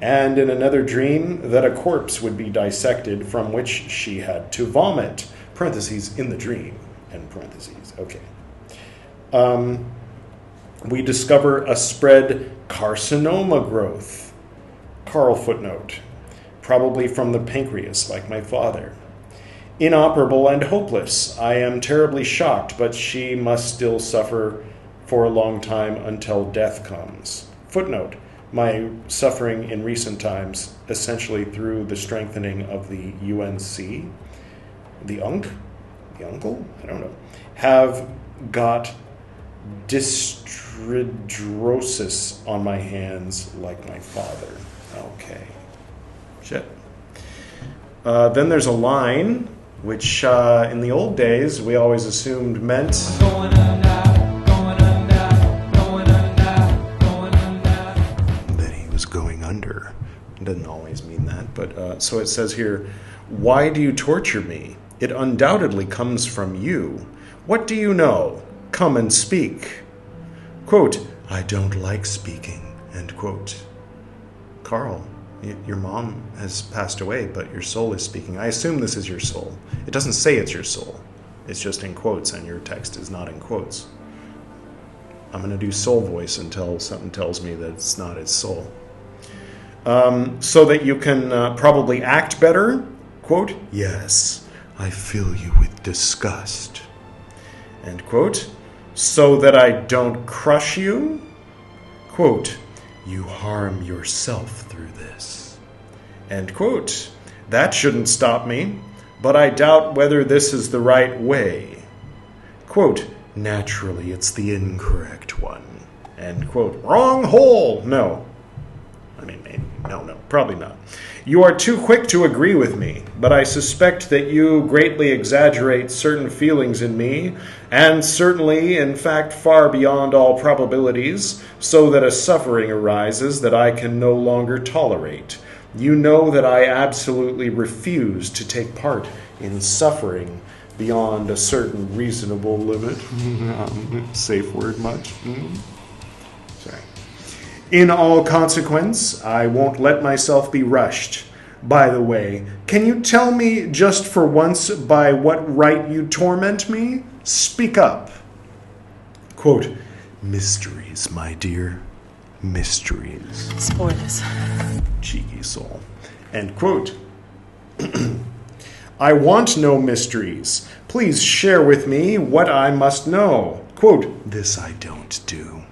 and in another dream that a corpse would be dissected from which she had to vomit. Parentheses, in the dream, end parentheses, okay. We discover a spread carcinoma growth. Carl footnote. Probably from the pancreas, like my father. Inoperable and hopeless. I am terribly shocked, but she must still suffer for a long time until death comes. Footnote. My suffering in recent times, essentially through the strengthening of the UNC, the uncle? I don't know, have got dystridrosis on my hands like my father. Okay. Shit. Then there's a line, which in the old days we always assumed meant that he was going under. It doesn't always mean that, but so it says here, why do you torture me? It undoubtedly comes from you. What do you know? Come and speak. Quote, I don't like speaking, end quote. Carl, your mom has passed away, but your soul is speaking. I assume this is your soul. It doesn't say it's your soul. It's just in quotes, and your text is not in quotes. I'm going to do soul voice until something tells me that it's not its soul. So that you can probably act better. Quote, yes, I fill you with disgust. End quote. So that I don't crush you. Quote, you harm yourself through this. End quote. That shouldn't stop me, but I doubt whether this is the right way. Quote, naturally it's the incorrect one. End quote. Wrong hole. No. I mean, maybe. No, probably not. You are too quick to agree with me, but I suspect that you greatly exaggerate certain feelings in me, and certainly, in fact, far beyond all probabilities, so that a suffering arises that I can no longer tolerate. You know that I absolutely refuse to take part in suffering beyond a certain reasonable limit. Safe word much? Sorry. In all consequence, I won't let myself be rushed. By the way, can you tell me just for once by what right you torment me? Speak up. Quote, mysteries, my dear. Mysteries. Spoilers. Cheeky soul. End quote. I want no mysteries. Please share with me what I must know. Quote, this I don't do.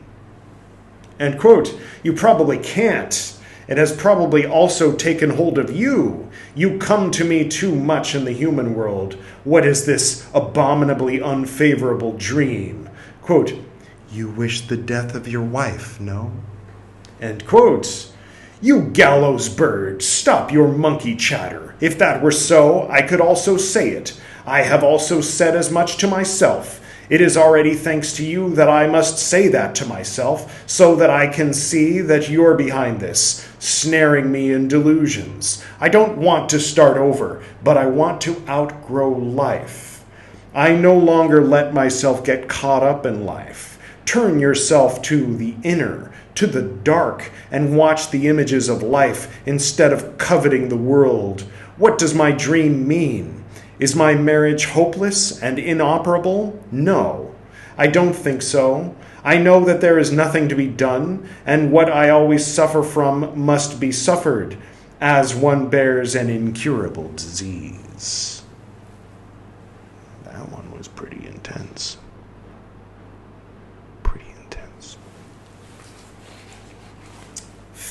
End quote. You probably can't. It has probably also taken hold of you. You come to me too much in the human world. What is this abominably unfavorable dream? Quote, you wish the death of your wife, no? End quote. You gallows bird, stop your monkey chatter. If that were so, I could also say it. I have also said as much to myself. It is already thanks to you that I must say that to myself, so that I can see that you're behind this, snaring me in delusions. I don't want to start over, but I want to outgrow life. I no longer let myself get caught up in life. Turn yourself to the inner, to the dark, and watch the images of life instead of coveting the world. What does my dream mean? Is my marriage hopeless and inoperable? No, I don't think so. I know that there is nothing to be done, and what I always suffer from must be suffered, as one bears an incurable disease. That one was pretty intense.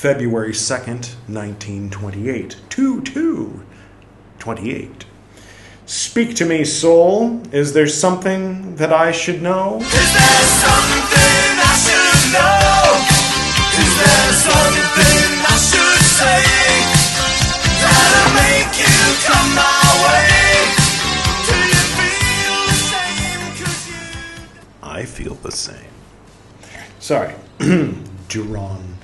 February 2nd, 1928. 2/2/28. Speak to me, soul. Is there something that I should know? Is there something I should know? Is there something I should say that'll make you come my way? Do you feel the same? 'Cause you... I feel the same. Sorry. Duran,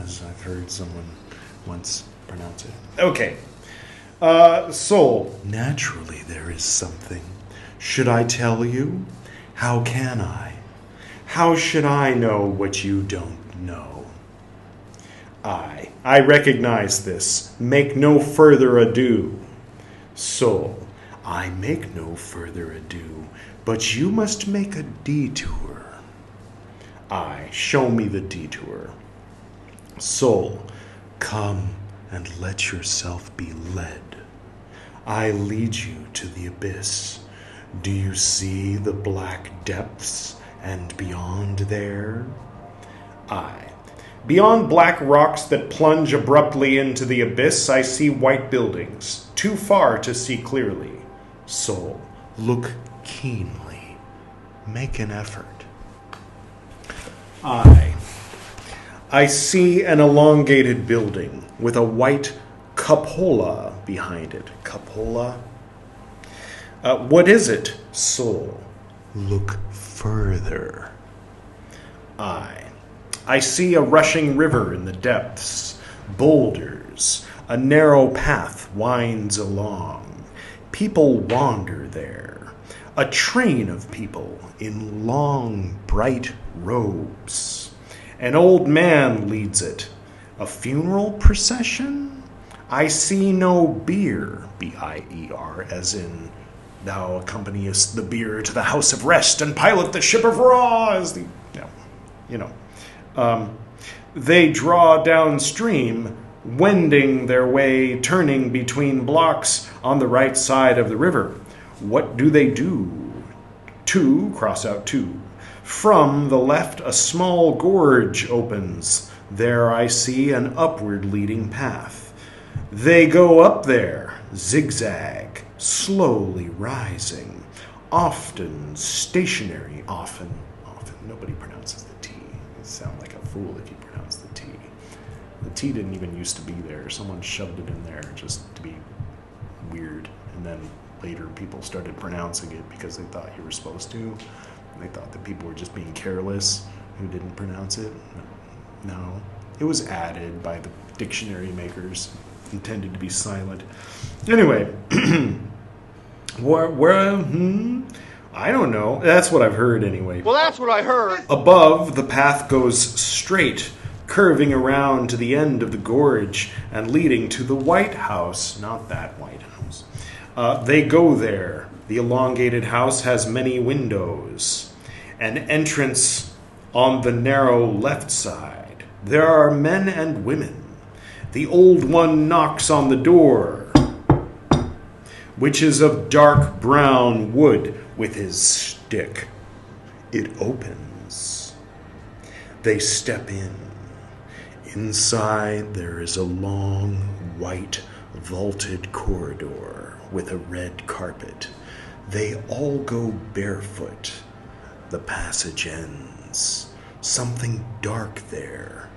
as I've heard someone once pronounce it. Okay. Soul. Naturally there is something. Should I tell you? How can I? How should I know what you don't know? I recognize this. Make no further ado. Soul. I make no further ado, but you must make a detour. Show me the detour. Soul, come and let yourself be led. I lead you to the abyss. Do you see the black depths and beyond there? Beyond black rocks that plunge abruptly into the abyss, I see white buildings, too far to see clearly. Soul, look keenly. Make an effort. I see an elongated building with a white cupola behind it. Cupola? What is it, soul? Look further. I see a rushing river in the depths. Boulders. A narrow path winds along. People wander there. A train of people in long, bright robes. An old man leads it. A funeral procession? I see no bier, B-I-E-R, as in, thou accompaniest the bier to the house of rest and pilot the ship of Ra, as the, they draw downstream, wending their way, turning between blocks on the right side of the river. What do they do? Cross out two. From the left, a small gorge opens. There I see an upward leading path. They go up there, zigzag, slowly rising, often stationary, often. Nobody pronounces the T. You sound like a fool if you pronounce the T. The T didn't even used to be there. Someone shoved it in there just to be weird. And then later people started pronouncing it because they thought you were supposed to. They thought that people were just being careless who didn't pronounce it. No. It was added by the dictionary makers, intended to be silent. Anyway, I don't know. That's what I've heard anyway. Well, that's what I heard. Above, the path goes straight, curving around to the end of the gorge and leading to the White House. Not that White House. They go there. The elongated house has many windows. An entrance on the narrow left side. There are men and women. The old one knocks on the door, which is of dark brown wood, with his stick. It opens. They step in. Inside there is a long, white, vaulted corridor with a red carpet. They all go barefoot. The passage ends. Something dark there.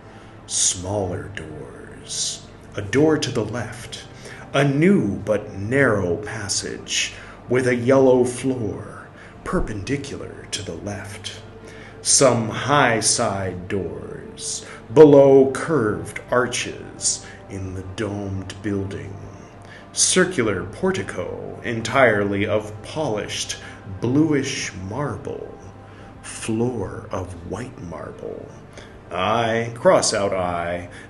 Smaller doors. A door to the left. A new but narrow passage with a yellow floor, perpendicular to the left. Some high side doors. Below curved arches in the domed building. Circular portico entirely of polished bluish marble. Floor of white marble. Cross out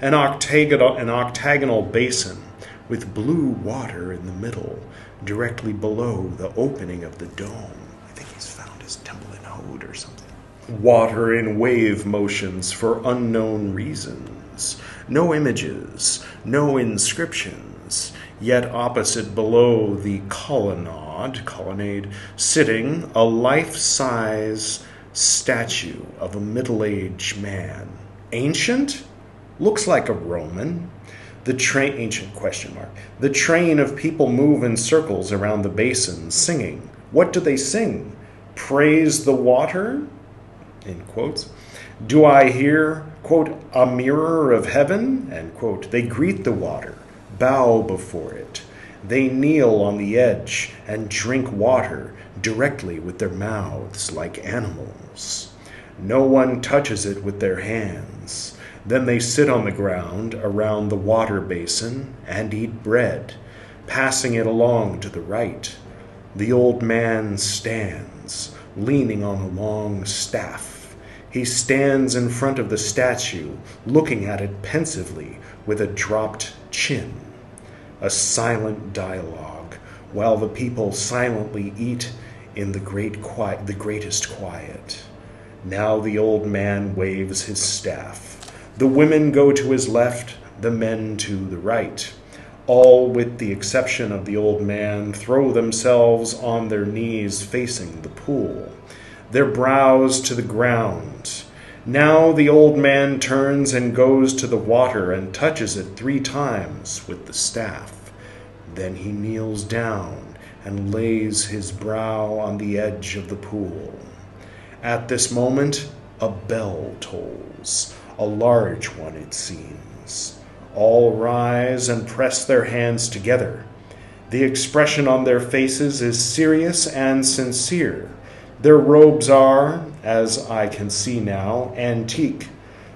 an octagonal basin with blue water in the middle, directly below the opening of the dome. I think he's found his temple in Hod or something. Water in wave motions for unknown reasons. No images, no inscriptions. Yet opposite below the colonnade, sitting a life-size statue of a middle-aged man. Ancient? Looks like a Roman. Ancient question mark. The train of people move in circles around the basin, singing. What do they sing? Praise the water? In quotes. Do I hear, quote, a mirror of heaven? End quote. They greet the water, bow before it. They kneel on the edge and drink water directly with their mouths like animals. No one touches it with their hands. Then they sit on the ground around the water basin and eat bread, passing it along to the right. The old man stands, leaning on a long staff. He stands in front of the statue, looking at it pensively with a dropped chin. A silent dialogue, while the people silently eat in the greatest quiet. Now the old man waves his staff. The women go to his left, the men to the right. All, with the exception of the old man, throw themselves on their knees facing the pool, their brows to the ground. Now the old man turns and goes to the water and touches it 3 times with the staff. Then he kneels down and lays his brow on the edge of the pool. At this moment, a bell tolls, a large one it seems. All rise and press their hands together. The expression on their faces is serious and sincere. Their robes are, as I can see now, antique.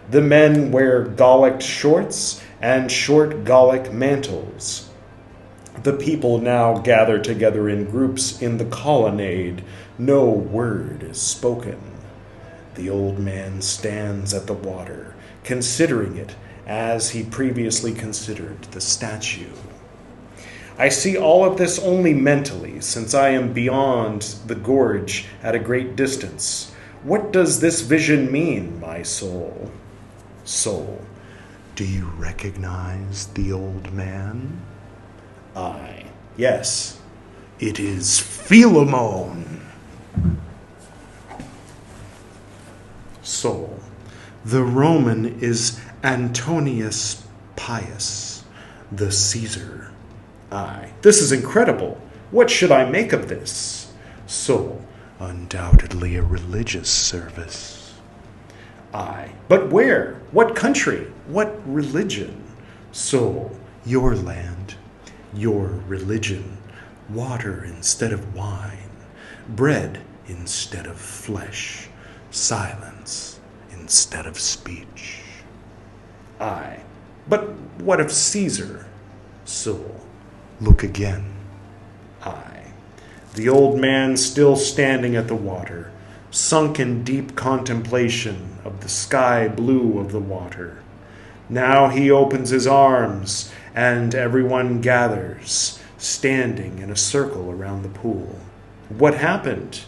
The men wear Gallic shorts and short Gallic mantles. The people now gather together in groups in the colonnade. No word is spoken. The old man stands at the water, considering it as he previously considered the statue. I see all of this only mentally, since I am beyond the gorge at a great distance. What does this vision mean, my soul? Soul, do you recognize the old man? I, yes, it is Philemon. Soul, the Roman is Antonius Pius, the Caesar. I, this is incredible. What should I make of this? Soul, undoubtedly a religious service. I, but where? What country? What religion? Soul, your land, your religion. Water instead of wine, bread instead of flesh, silence instead of speech. I, but what of Caesar? Soul, look again. I, the old man still standing at the water, sunk in deep contemplation of the sky blue of the water. Now he opens his arms, and everyone gathers, standing in a circle around the pool. What happened?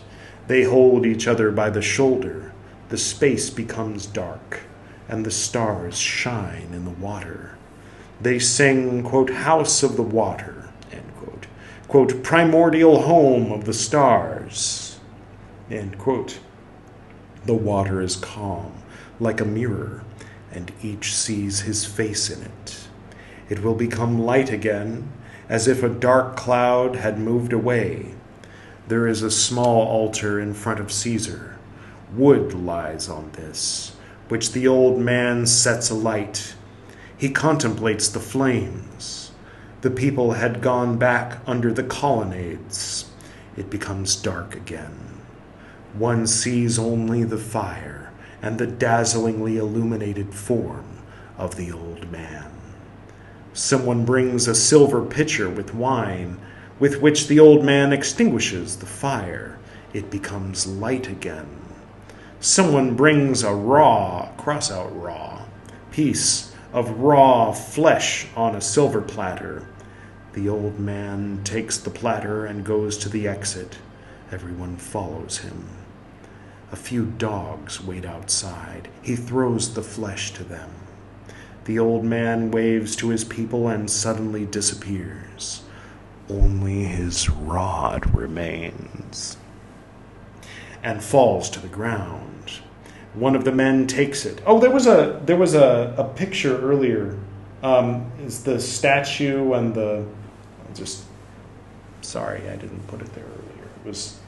They hold each other by the shoulder. The space becomes dark, and the stars shine in the water. They sing, quote, house of the water, end quote, quote, primordial home of the stars, end quote. The water is calm, like a mirror, and each sees his face in it. It will become light again, as if a dark cloud had moved away. There is a small altar in front of Caesar. Wood lies on this, which the old man sets alight. He contemplates the flames. The people had gone back under the colonnades. It becomes dark again. One sees only the fire and the dazzlingly illuminated form of the old man. Someone brings a silver pitcher with wine, with which the old man extinguishes the fire. It becomes light again. Someone brings a cross out raw, piece of raw flesh on a silver platter. The old man takes the platter and goes to the exit. Everyone follows him. A few dogs wait outside. He throws the flesh to them. The old man waves to his people and suddenly disappears. Only his rod remains. and falls to the ground. One of the men takes it. Oh, there was a picture earlier. Is the statue and sorry, I didn't put it there earlier. It was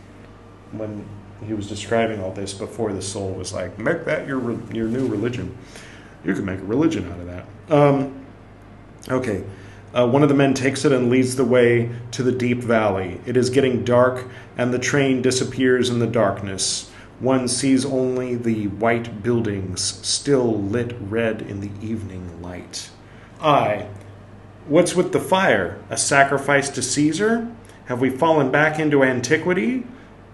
when he was describing all this before the soul was like, make that your new religion. You can make a religion out of that. Okay. One of the men takes it and leads the way to the deep valley. It is getting dark, and the train disappears in the darkness. One sees only the white buildings, still lit red in the evening light. Aye. What's with the fire? A sacrifice to Caesar? Have we fallen back into antiquity?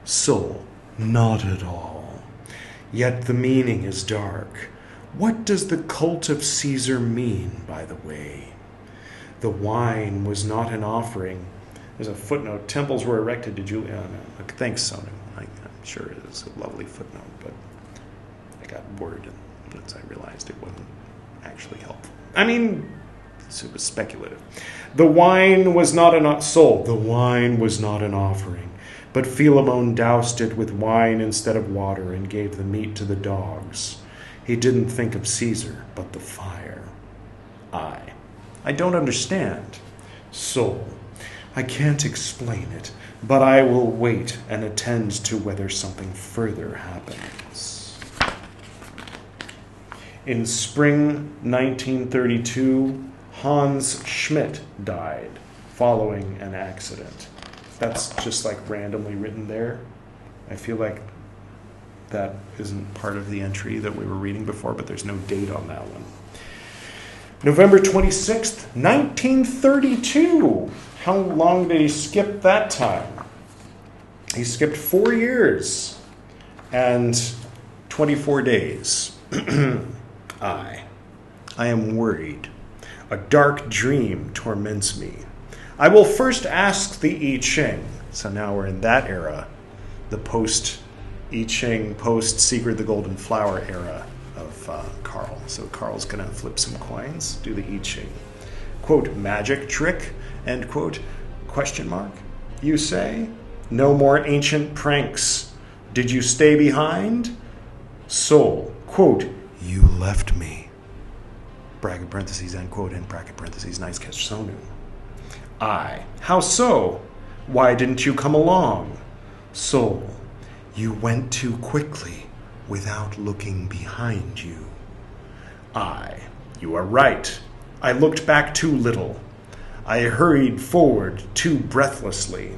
Soul. Not at all. Yet the meaning is dark. What does the cult of Caesar mean, by the way? The wine was not an offering. There's a footnote. Temples were erected to Julian. Thanks, Sonu. I'm sure it is a lovely footnote, but I got worried once I realized it wasn't actually helpful. I mean, it was speculative. The wine was not an soul. The wine was not an offering, but Philemon doused it with wine instead of water and gave the meat to the dogs. He didn't think of Caesar, but the fire. I don't understand. Soul. I can't explain it, but I will wait and attend to whether something further happens. In spring 1932, Hans Schmidt died following an accident. That's just like randomly written there. I feel like that isn't part of the entry that we were reading before, but there's no date on that one. November 26th, 1932. How long did he skip that time? He skipped 4 years and 24 days. I am worried. A dark dream torments me. I will first ask the I Ching. So now we're in that era, the post-I Ching, post-Secret the Golden Flower era of Carl. So Carl's going to flip some coins, do the I Ching. Quote, magic trick, end quote, question mark. You say? No more ancient pranks. Did you stay behind? Soul, quote, you left me. Bracket parentheses, end quote, end bracket parentheses, nice catch, Sonu. I, how so? Why didn't you come along? Soul, you went too quickly without looking behind you. I, you are right. I looked back too little. I hurried forward too breathlessly.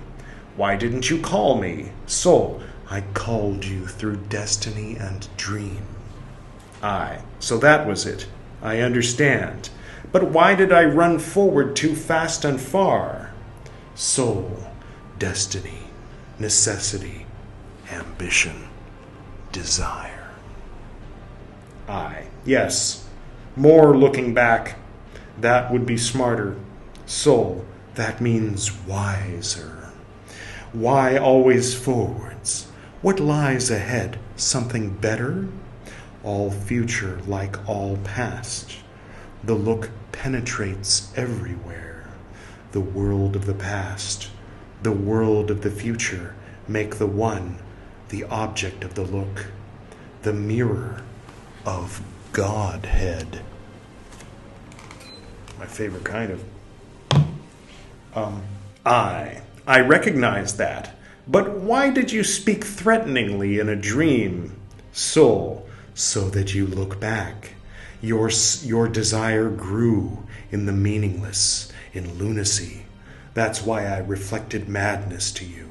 Why didn't you call me? Soul, I called you through destiny and dream. I, so that was it. I understand. But why did I run forward too fast and far? Soul, destiny, necessity, ambition, desire. I, yes, more looking back. That would be smarter. Soul, that means wiser. Why always forwards? What lies ahead? Something better? All future like all past. The look penetrates everywhere. The world of the past, the world of the future make the one the object of the look, the mirror of Godhead. My favorite kind of. I recognize that. But why did you speak threateningly in a dream? Soul, so that you look back. Your desire grew in the meaningless, in lunacy. That's why I reflected madness to you.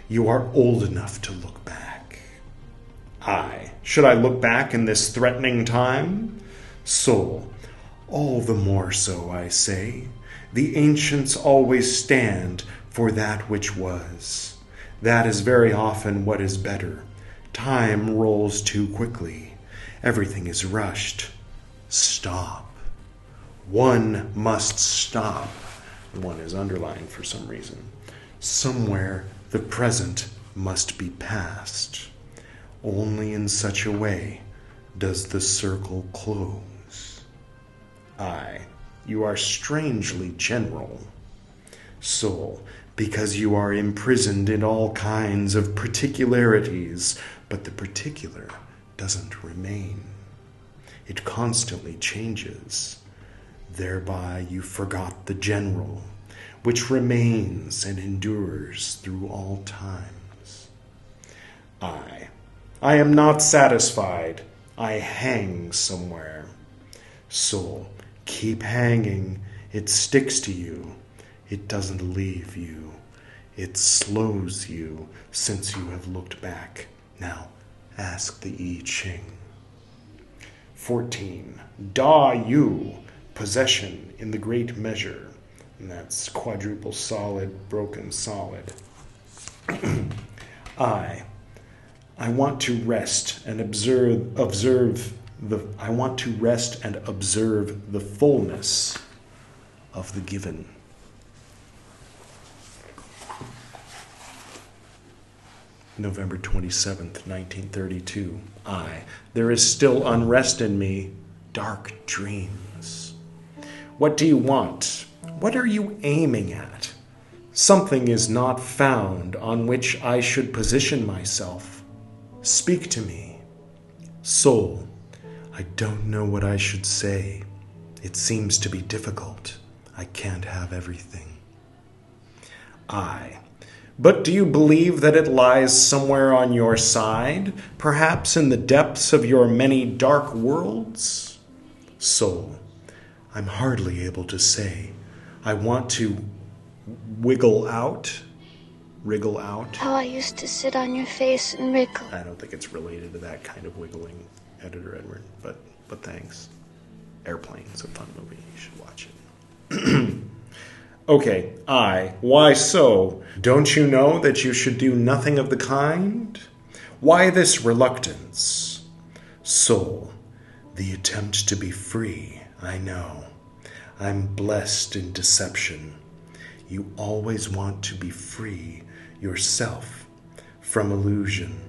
You are old enough to look back. Should I look back in this threatening time? Soul, all the more so, I say. The ancients always stand for that which was. That is very often what is better. Time rolls too quickly. Everything is rushed. Stop. One must stop. One is underlined for some reason. Somewhere the present must be past. Only in such a way does the circle close. You are strangely general. Soul, because you are imprisoned in all kinds of particularities, but the particular doesn't remain. It constantly changes. Thereby you forgot the general, which remains and endures through all times. I am not satisfied. I hang somewhere. Soul, keep hanging. It sticks to you. It doesn't leave you. It slows you since you have looked back. Now, ask the I Ching. 14. Da Yu, possession in the great measure. And that's quadruple solid, broken solid. I want to rest and observe the fullness of the given. November 27th, 1932. There is still unrest in me, dark dreams. What do you want? What are you aiming at? Something is not found on which I should position myself. Speak to me. Soul, I don't know what I should say. It seems to be difficult. I can't have everything. But do you believe that it lies somewhere on your side, perhaps in the depths of your many dark worlds? Soul, I'm hardly able to say. I want to wriggle out. How I used to sit on your face and wriggle. I don't think it's related to that kind of wiggling, Editor Edward, but thanks. Airplane's a fun movie. You should watch it. Okay, why so? Don't you know that you should do nothing of the kind? Why this reluctance? Soul, the attempt to be free, I know. I'm blessed in deception. You always want to be free yourself from illusion.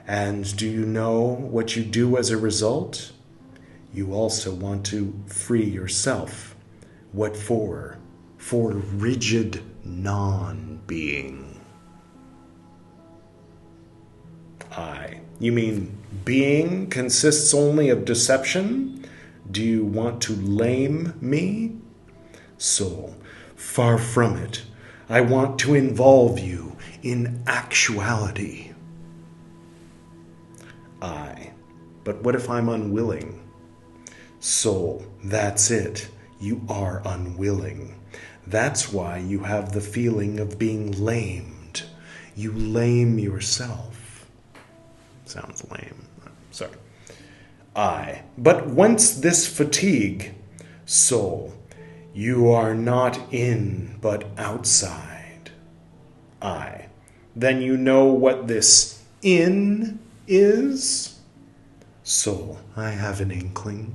And do you know what you do as a result? You also want to free yourself. What for? For rigid non-being. You mean being consists only of deception? Do you want to lame me? Soul, far from it. I want to involve you in actuality. But what if I'm unwilling? Soul, that's it. You are unwilling. That's why you have the feeling of being lamed. You lame yourself. Sounds lame. Sorry. But whence this fatigue? Soul, you are not in, but outside. Then you know what this in is? Soul, I have an inkling.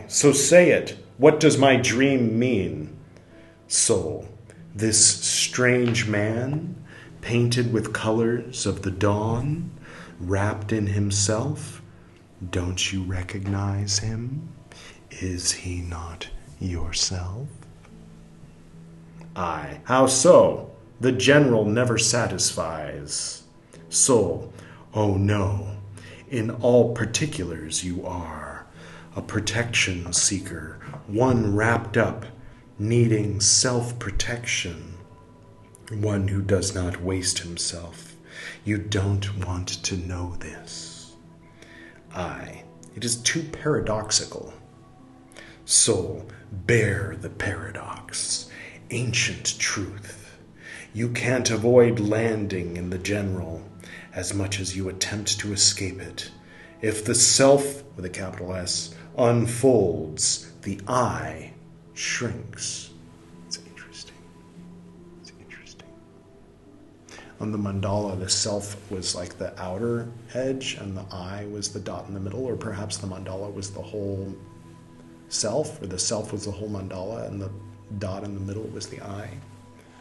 So say it. What does my dream mean? Soul, this strange man, painted with colors of the dawn, wrapped in himself, don't you recognize him? Is he not yourself? How so? The general never satisfies. Soul, oh no, in all particulars you are. A protection seeker, one wrapped up, needing self-protection, one who does not waste himself. You don't want to know this. It is too paradoxical. Soul, bear the paradox, ancient truth. You can't avoid landing in the general as much as you attempt to escape it. If the self, with a capital S, unfolds, the I shrinks. It's interesting. On the mandala, the self was like the outer edge and the I was the dot in the middle, or perhaps the mandala was the whole self, or the self was the whole mandala and the dot in the middle was the I.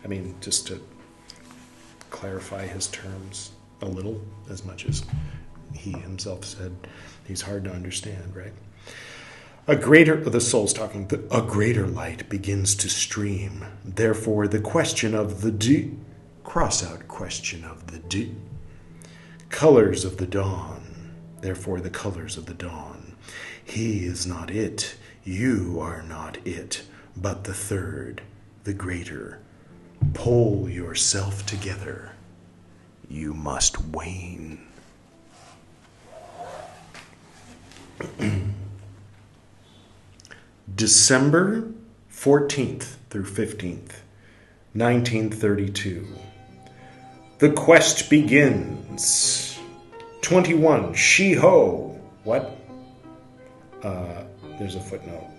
I mean, just to clarify his terms a little, as much as he himself said he's hard to understand, right? The soul's talking, a greater light begins to stream. Therefore, the question of the cross out question of the colors of the dawn. Therefore, the colors of the dawn. He is not it. You are not it, but the third, the greater. Pull yourself together. You must wane. December 14th through 15th, 1932. The quest begins. 21. She-ho. What? There's a footnote.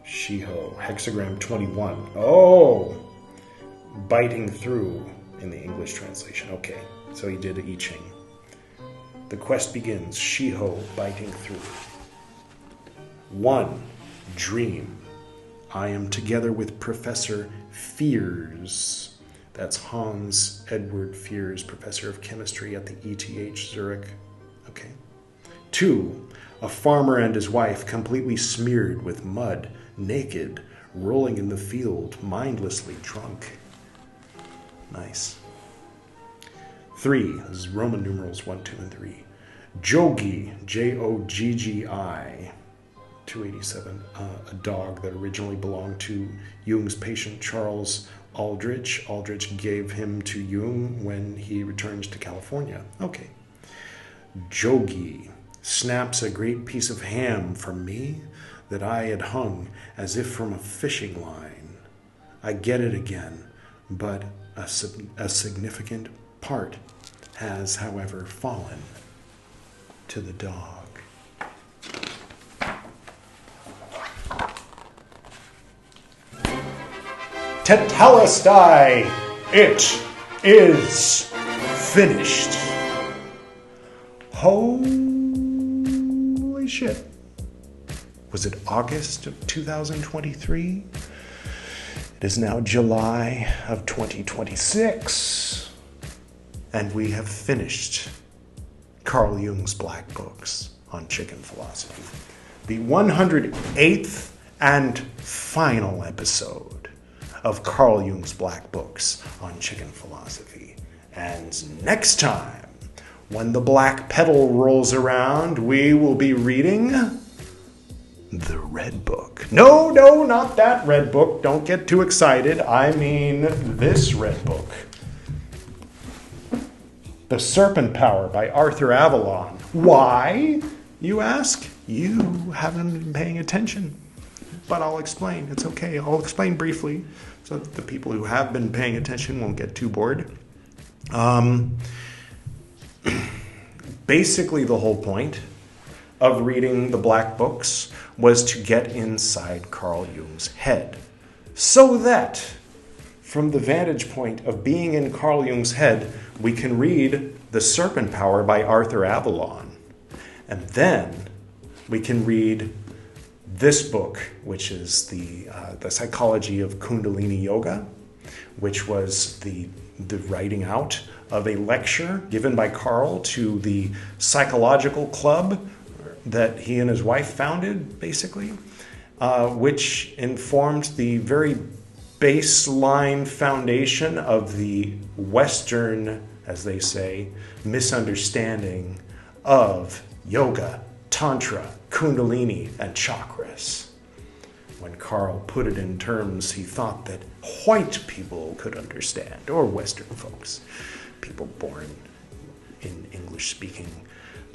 She-ho. Hexagram 21. Oh! Biting through in the English translation. Okay, so he did I Ching. The quest begins. She-ho biting through. 1. Dream. I am together with Professor Fears. That's Hans Edward Fears, professor of chemistry at the ETH Zurich. Okay. 2. A farmer and his wife, completely smeared with mud, naked, rolling in the field, mindlessly drunk. Nice. 3. This is Roman numerals 1, 2, and 3. Jogi, Joggi. 287, a dog that originally belonged to Jung's patient Charles Aldrich. Aldrich gave him to Jung when he returns to California. Okay. Jogi snaps a great piece of ham from me that I had hung as if from a fishing line. I get it again, but a significant part has, however, fallen to the dog. Tetelestai, it is finished. Holy shit. Was it August of 2023? It is now July of 2026. And we have finished Carl Jung's Black Books on Chicken Philosophy. The 108th and final episode of Carl Jung's Black Books on Chicken Philosophy. And next time, when the black petal rolls around, we will be reading the Red Book. No, not that Red Book. Don't get too excited. I mean this Red Book. The Serpent Power by Arthur Avalon. Why, you ask? You haven't been paying attention. But I'll explain. It's okay. I'll explain briefly so that the people who have been paying attention won't get too bored. Basically, the whole point of reading the Black Books was to get inside Carl Jung's head, so that, from the vantage point of being in Carl Jung's head, we can read The Serpent Power by Arthur Avalon. And then we can read this book, which is the Psychology of Kundalini Yoga, which was the writing out of a lecture given by Carl to the psychological club that he and his wife founded, basically, which informed the very baseline foundation of the Western, as they say, misunderstanding of yoga, tantra, kundalini, and chakras. When Carl put it in terms he thought that white people could understand, or Western folks, people born in English-speaking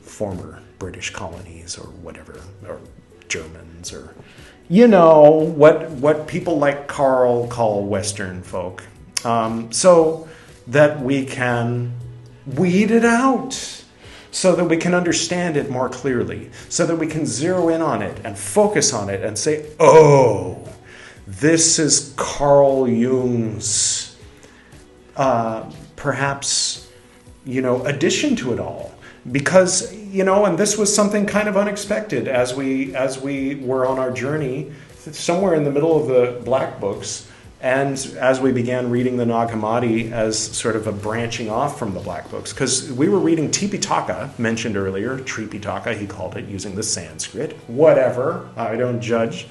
former British colonies or whatever, or Germans, or, you know, what people like Carl call Western folk, so that we can weed it out, so that we can understand it more clearly, so that we can zero in on it and focus on it and say, oh, this is Carl Jung's perhaps, addition to it all. Because, and this was something kind of unexpected as we were on our journey somewhere in the middle of the Black Books, And as we began reading the Nag Hammadi as sort of a branching off from the black books, because we were reading Tipitaka, mentioned earlier, Tripitaka, he called it, using the Sanskrit. Whatever, I don't judge.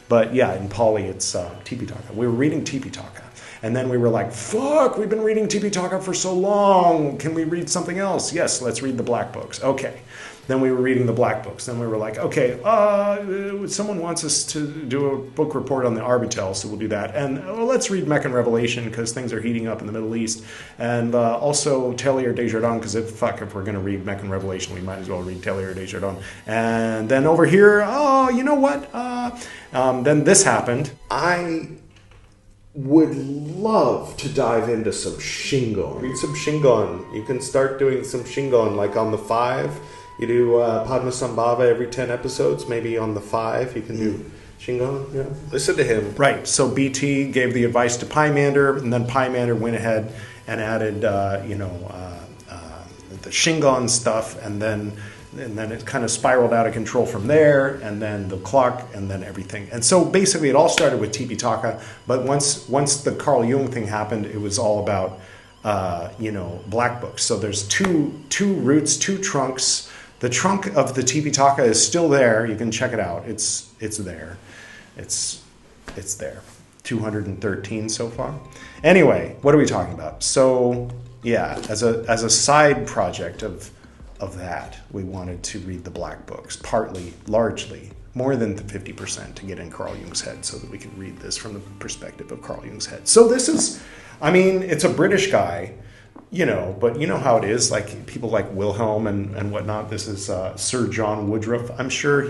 But yeah, in Pali it's Tipitaka. We were reading Tipitaka. And then we were like, fuck, we've been reading Tipitaka for so long. Can we read something else? Yes, let's read the black books. Okay. Then we were reading the black books. Then we were like, okay, someone wants us to do a book report on the Arbatel, so we'll do that. And let's read Meccan Revelation because things are heating up in the Middle East. And also Teilhard de Chardin, because if we're going to read Meccan Revelation, we might as well read Teilhard de Chardin. And then over here, you know what? Then this happened. I would love to dive into some Shingon. Read some Shingon. You can start doing some Shingon, like on the 5. You do Padmasambhava every 10 episodes. Maybe on the 5 you can do Shingon. Yeah. Listen to him. Right. So BT gave the advice to Pymander, and then Pymander went ahead and added, the Shingon stuff, and then it kind of spiraled out of control from there, and then the clock, and then everything. And so basically it all started with Tipitaka, but once the Carl Jung thing happened, it was all about, black books. So there's two roots, two trunks. The trunk of the Tipitaka is still there. You can check it out. It's there. It's there. 213 so far. Anyway, what are we talking about? So yeah, as a side project of that, we wanted to read the black books, largely, more than 50% to get in Carl Jung's head so that we can read this from the perspective of Carl Jung's head. So this is, it's a British guy, but you know how it is, like people like Wilhelm and whatnot. This is Sir John Woodruff. I'm sure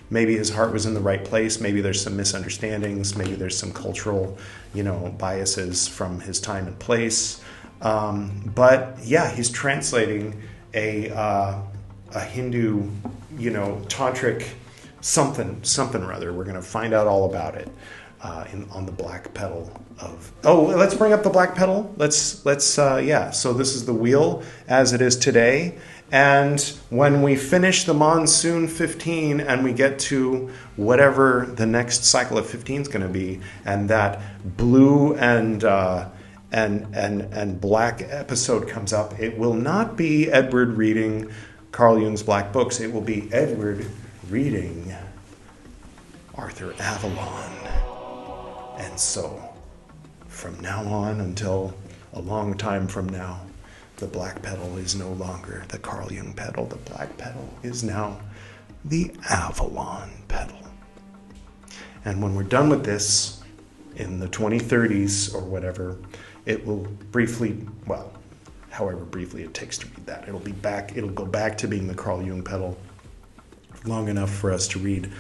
maybe his heart was in the right place. Maybe there's some misunderstandings. Maybe there's some cultural, biases from his time and place. But yeah, he's translating a Hindu, tantric something or other. We're going to find out all about it on the black petal of. Oh, let's bring up the black petal. Let's So this is the wheel as it is today. And when we finish the monsoon 15 and we get to whatever the next cycle of 15 is going to be, and that blue and black episode comes up, it will not be Edward reading Carl Jung's black books. It will be Edward reading Arthur Avalon. And so from now on until a long time from now, the black petal is no longer the Carl Jung petal. The black petal is now the Avalon petal. And when we're done with this in the 2030s or whatever, it will however briefly it takes to read that, it'll go back to being the Carl Jung petal long enough for us to read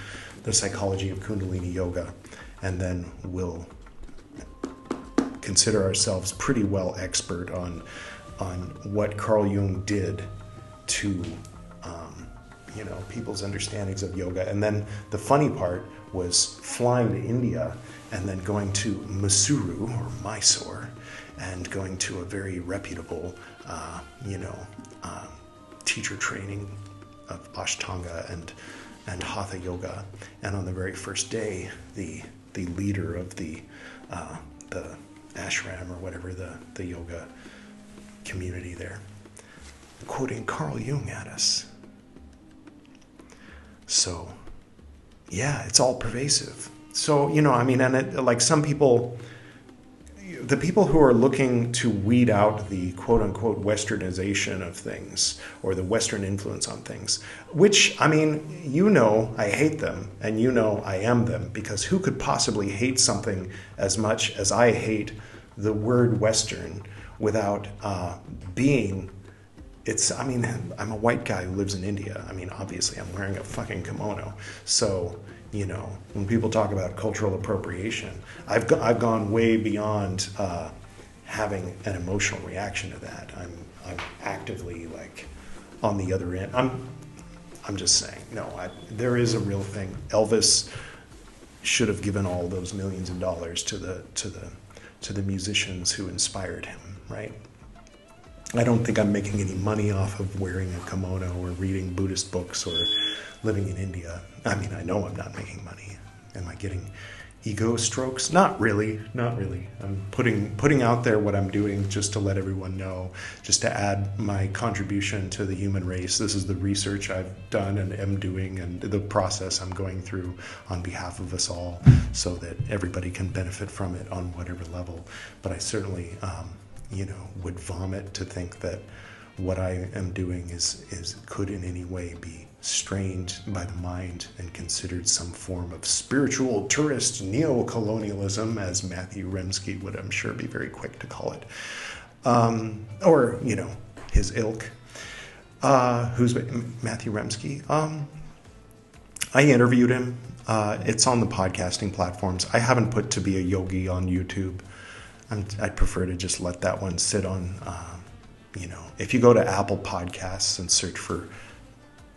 the psychology of Kundalini Yoga, and then we'll consider ourselves pretty well expert on what Carl Jung did to people's understandings of yoga. And then the funny part was flying to India and then going to Mysore and going to a very reputable teacher training of Ashtanga and Hatha yoga. And on the very first day, the leader of the ashram or whatever, the yoga community there, quoting Carl Jung at us. So yeah, it's all pervasive. So and some people, the people who are looking to weed out the quote-unquote westernization of things, or the Western influence on things, which, I hate them, and I am them, because who could possibly hate something as much as I hate the word Western without being... I'm a white guy who lives in India. Obviously I'm wearing a fucking kimono. So, when people talk about cultural appropriation, I've gone way beyond having an emotional reaction to that. I'm actively on the other end. I'm just saying, there is a real thing. Elvis should have given all those millions of dollars to the musicians who inspired him, right? I don't think I'm making any money off of wearing a kimono or reading Buddhist books or living in India. I know I'm not making money. Am I getting ego strokes. Not really. I'm putting out there what I'm doing just to let everyone know, just to add my contribution to the human race. This is the research I've done and am doing, and the process I'm going through on behalf of us all, so that everybody can benefit from it on whatever level. But I certainly, would vomit to think that what I am doing could in any way be strained by the mind and considered some form of spiritual tourist neo-colonialism, as Matthew Remski would, I'm sure, be very quick to call it. Or, his ilk. Who's Matthew Remski? I interviewed him. It's on the podcasting platforms. I haven't put To Be a Yogi on YouTube. I'd prefer to just let that one sit on, if you go to Apple Podcasts and search for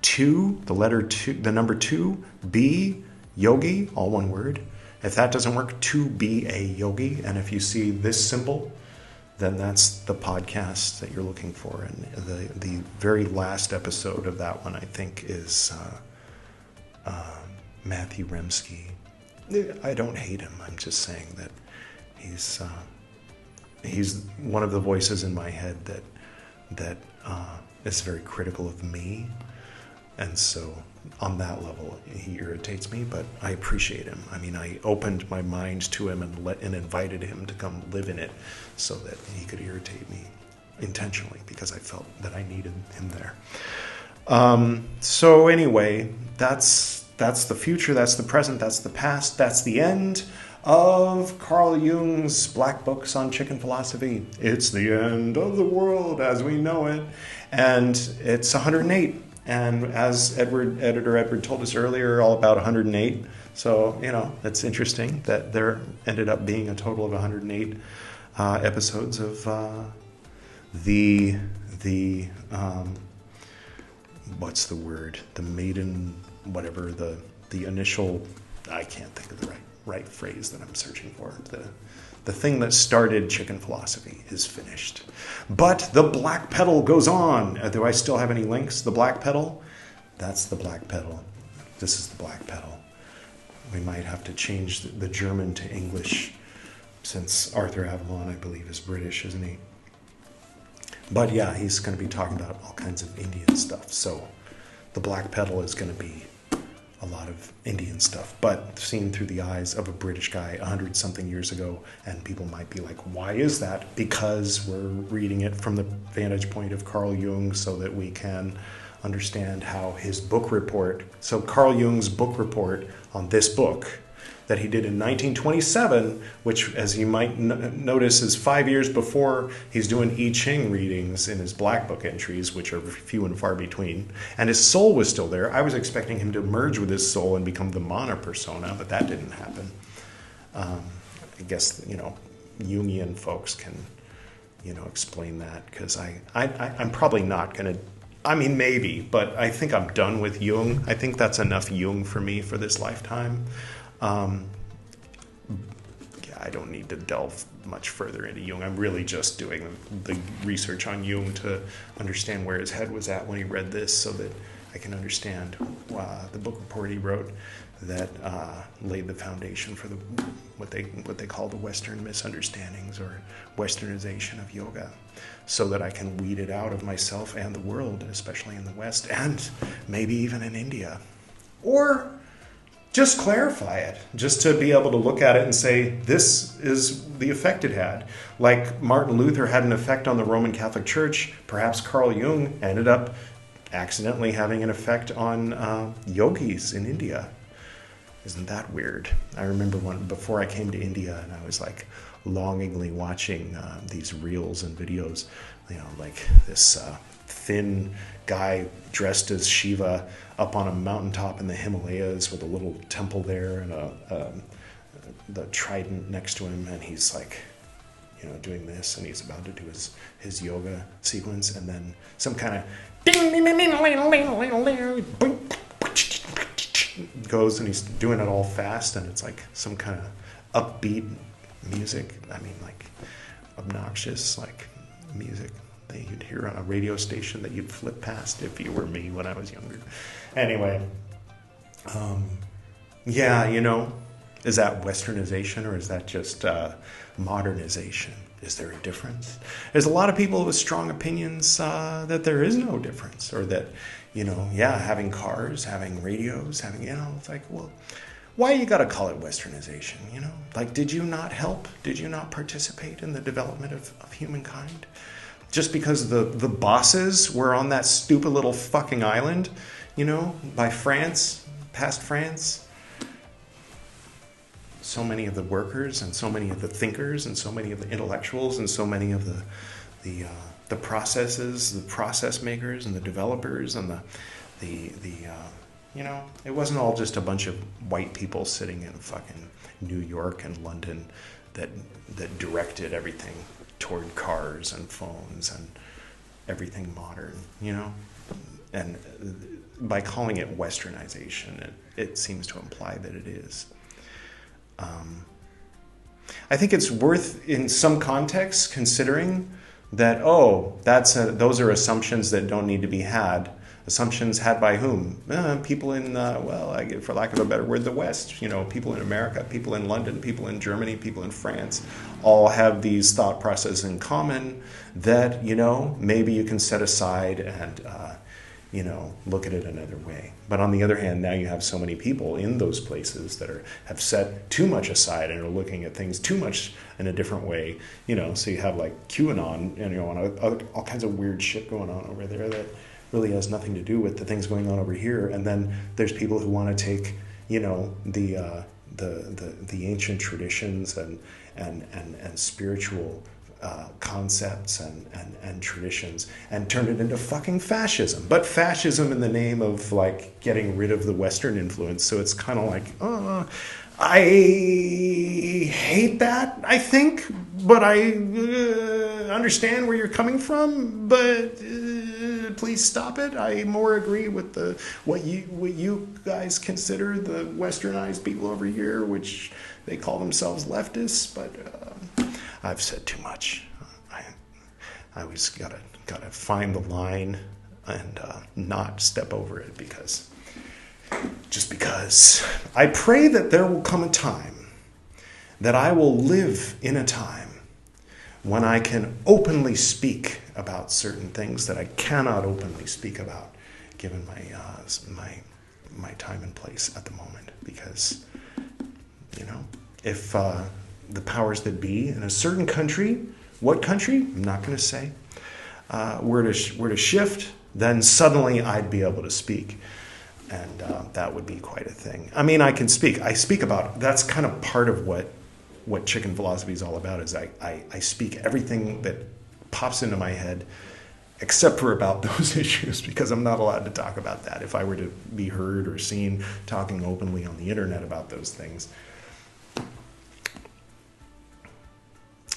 the number 2, be yogi, all one word. If that doesn't work, To Be a Yogi. And if you see this symbol, then that's the podcast that you're looking for. And the very last episode of that one, I think, is Matthew Remski. I don't hate him. I'm just saying that he's one of the voices in my head that is very critical of me. And so on that level, he irritates me, but I appreciate him. I mean, I opened my mind to him and invited him to come live in it so that he could irritate me intentionally, because I felt that I needed him there. So anyway, that's the future, that's the present, that's the past, that's the end of Carl Jung's Black Books on Chicken Philosophy. It's the end of the world as we know it. And it's 108. And as Editor Edward told us earlier, all about 108. So, it's interesting that there ended up being a total of 108 episodes of the what's the word? The maiden, whatever, the initial, I can't think of the right phrase that I'm searching for. The thing that started Chicken Philosophy is finished. But the black pedal goes on. Do I still have any links? The black pedal? That's the black pedal. This is the black pedal. We might have to change the German to English, since Arthur Avalon, I believe, is British, isn't he? But yeah, he's going to be talking about all kinds of Indian stuff. So the black pedal is going to be a lot of Indian stuff, but seen through the eyes of a British guy 100-something years ago. And people might be like, why is that? Because we're reading it from the vantage point of Carl Jung, so that we can understand how his book report, so Carl Jung's book report on this book that he did in 1927, which, as you might notice, is 5 years before he's doing I Ching readings in his Black Book entries, which are few and far between. And his soul was still there. I was expecting him to merge with his soul and become the Mana persona, but that didn't happen. I guess, Jungian folks can, explain that, because I'm probably not going to, maybe, but I think I'm done with Jung. I think that's enough Jung for me for this lifetime. I don't need to delve much further into Jung. I'm really just doing the research on Jung to understand where his head was at when he read this, so that I can understand the book report he wrote that laid the foundation for what they call the Western misunderstandings or Westernization of yoga, so that I can weed it out of myself and the world, especially in the West, and maybe even in India. Or just clarify it, just to be able to look at it and say, this is the effect it had. Like Martin Luther had an effect on the Roman Catholic Church, perhaps Carl Jung ended up accidentally having an effect on yogis in India. Isn't that weird? I remember before I came to India, and I was like longingly watching these reels and videos, like this thin guy dressed as Shiva up on a mountaintop in the Himalayas with a little temple there and the trident next to him, and he's like, doing this, and he's about to do his yoga sequence, and then some kind of ding ding ding ding goes, and he's doing it all fast, and it's like some kind of upbeat music. Like obnoxious, like music that you'd hear on a radio station that you'd flip past if you were me when I was younger. Anyway, Is that westernization or is that just modernization? Is there a difference? There's a lot of people with strong opinions that there is no difference, or that, having cars, having radios, it's like, well, why you got to call it westernization, Like, did you not help? Did you not participate in the development of humankind? Just because the bosses were on that stupid little fucking island, by France, past France. So many of the workers and so many of the thinkers and so many of the intellectuals and so many of the processes, the process makers and the developers and it wasn't all just a bunch of white people sitting in fucking New York and London that directed everything toward cars and phones and everything modern, And by calling it westernization, it seems to imply that it is. I think it's worth, in some contexts, considering that, those are assumptions that don't need to be had. Assumptions had by whom? People in, for lack of a better word, the West. People in America, people in London, people in Germany, people in France, all have these thought processes in common that, maybe you can set aside and, look at it another way. But on the other hand, now you have so many people in those places that have set too much aside and are looking at things too much in a different way. So you have like QAnon and all kinds of weird shit going on over there that really has nothing to do with the things going on over here. And then there's people who want to take the ancient traditions and spiritual concepts and traditions and turn it into fucking fascism. But fascism in the name of like getting rid of the Western influence. So it's kind of like, I hate that, I think, but I understand where you're coming from, but please stop it. I more agree with what you guys consider the westernized people over here, which they call themselves leftists, but I've said too much. I always gotta find the line and not step over it because I pray that there will come a time that I will live in a time when I can openly speak about certain things that I cannot openly speak about given my time and place at the moment, because if the powers that be in a certain country, what country? I'm not going to say, were to shift, then suddenly I'd be able to speak. And that would be quite a thing. I mean, I can speak. I speak about, that's kind of part of what chicken philosophy is all about, is I speak everything that pops into my head, except for about those issues, because I'm not allowed to talk about that. If I were to be heard or seen talking openly on the internet about those things,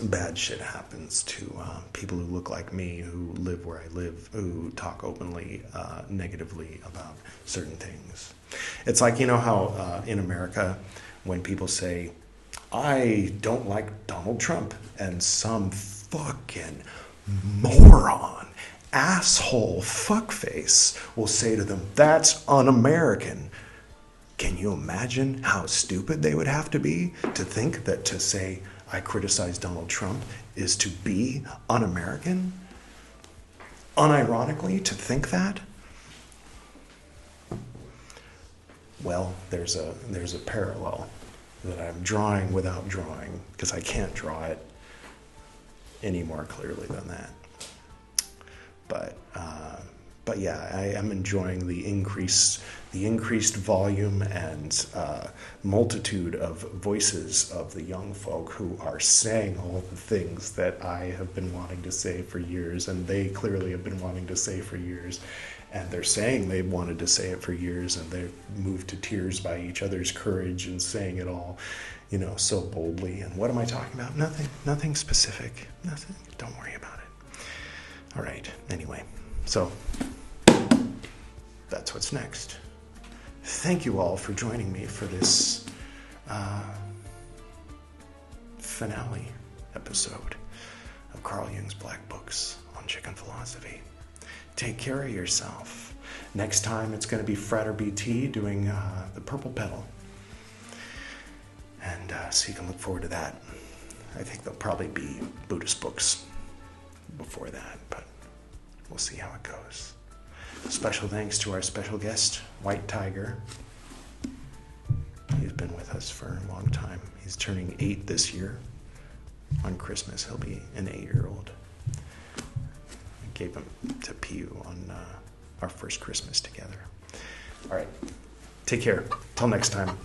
bad shit happens to people who look like me, who live where I live, who talk openly negatively about certain things. It's like, how in America, when people say, I don't like Donald Trump, and some fucking moron, asshole, fuckface will say to them, that's un-American. Can you imagine how stupid they would have to be to think that to say, I criticize Donald Trump is to be un-American? Unironically, to think that? Well, there's a parallel that I'm drawing without drawing, because I can't draw it any more clearly than that. But yeah, I am enjoying the increased volume and multitude of voices of the young folk who are saying all the things that I have been wanting to say for years, and they clearly have been wanting to say for years. And they're saying they wanted to say it for years, and they're moved to tears by each other's courage and saying it all, so boldly. And what am I talking about? Nothing specific. Nothing. Don't worry about it. All right. Anyway, so that's what's next. Thank you all for joining me for this finale episode of Carl Jung's Black Books on Chicken Philosophy. Take care of yourself. Next time it's going to be Frater BT doing the Purple Petal. And so you can look forward to that. I think there'll probably be Buddhist books before that, but we'll see how it goes. Special thanks to our special guest, White Tiger. He's been with us for a long time. He's turning 8 this year. On Christmas, he'll be an 8-year-old. I gave him to Piyu on our first Christmas together. All right. Take care. Till next time.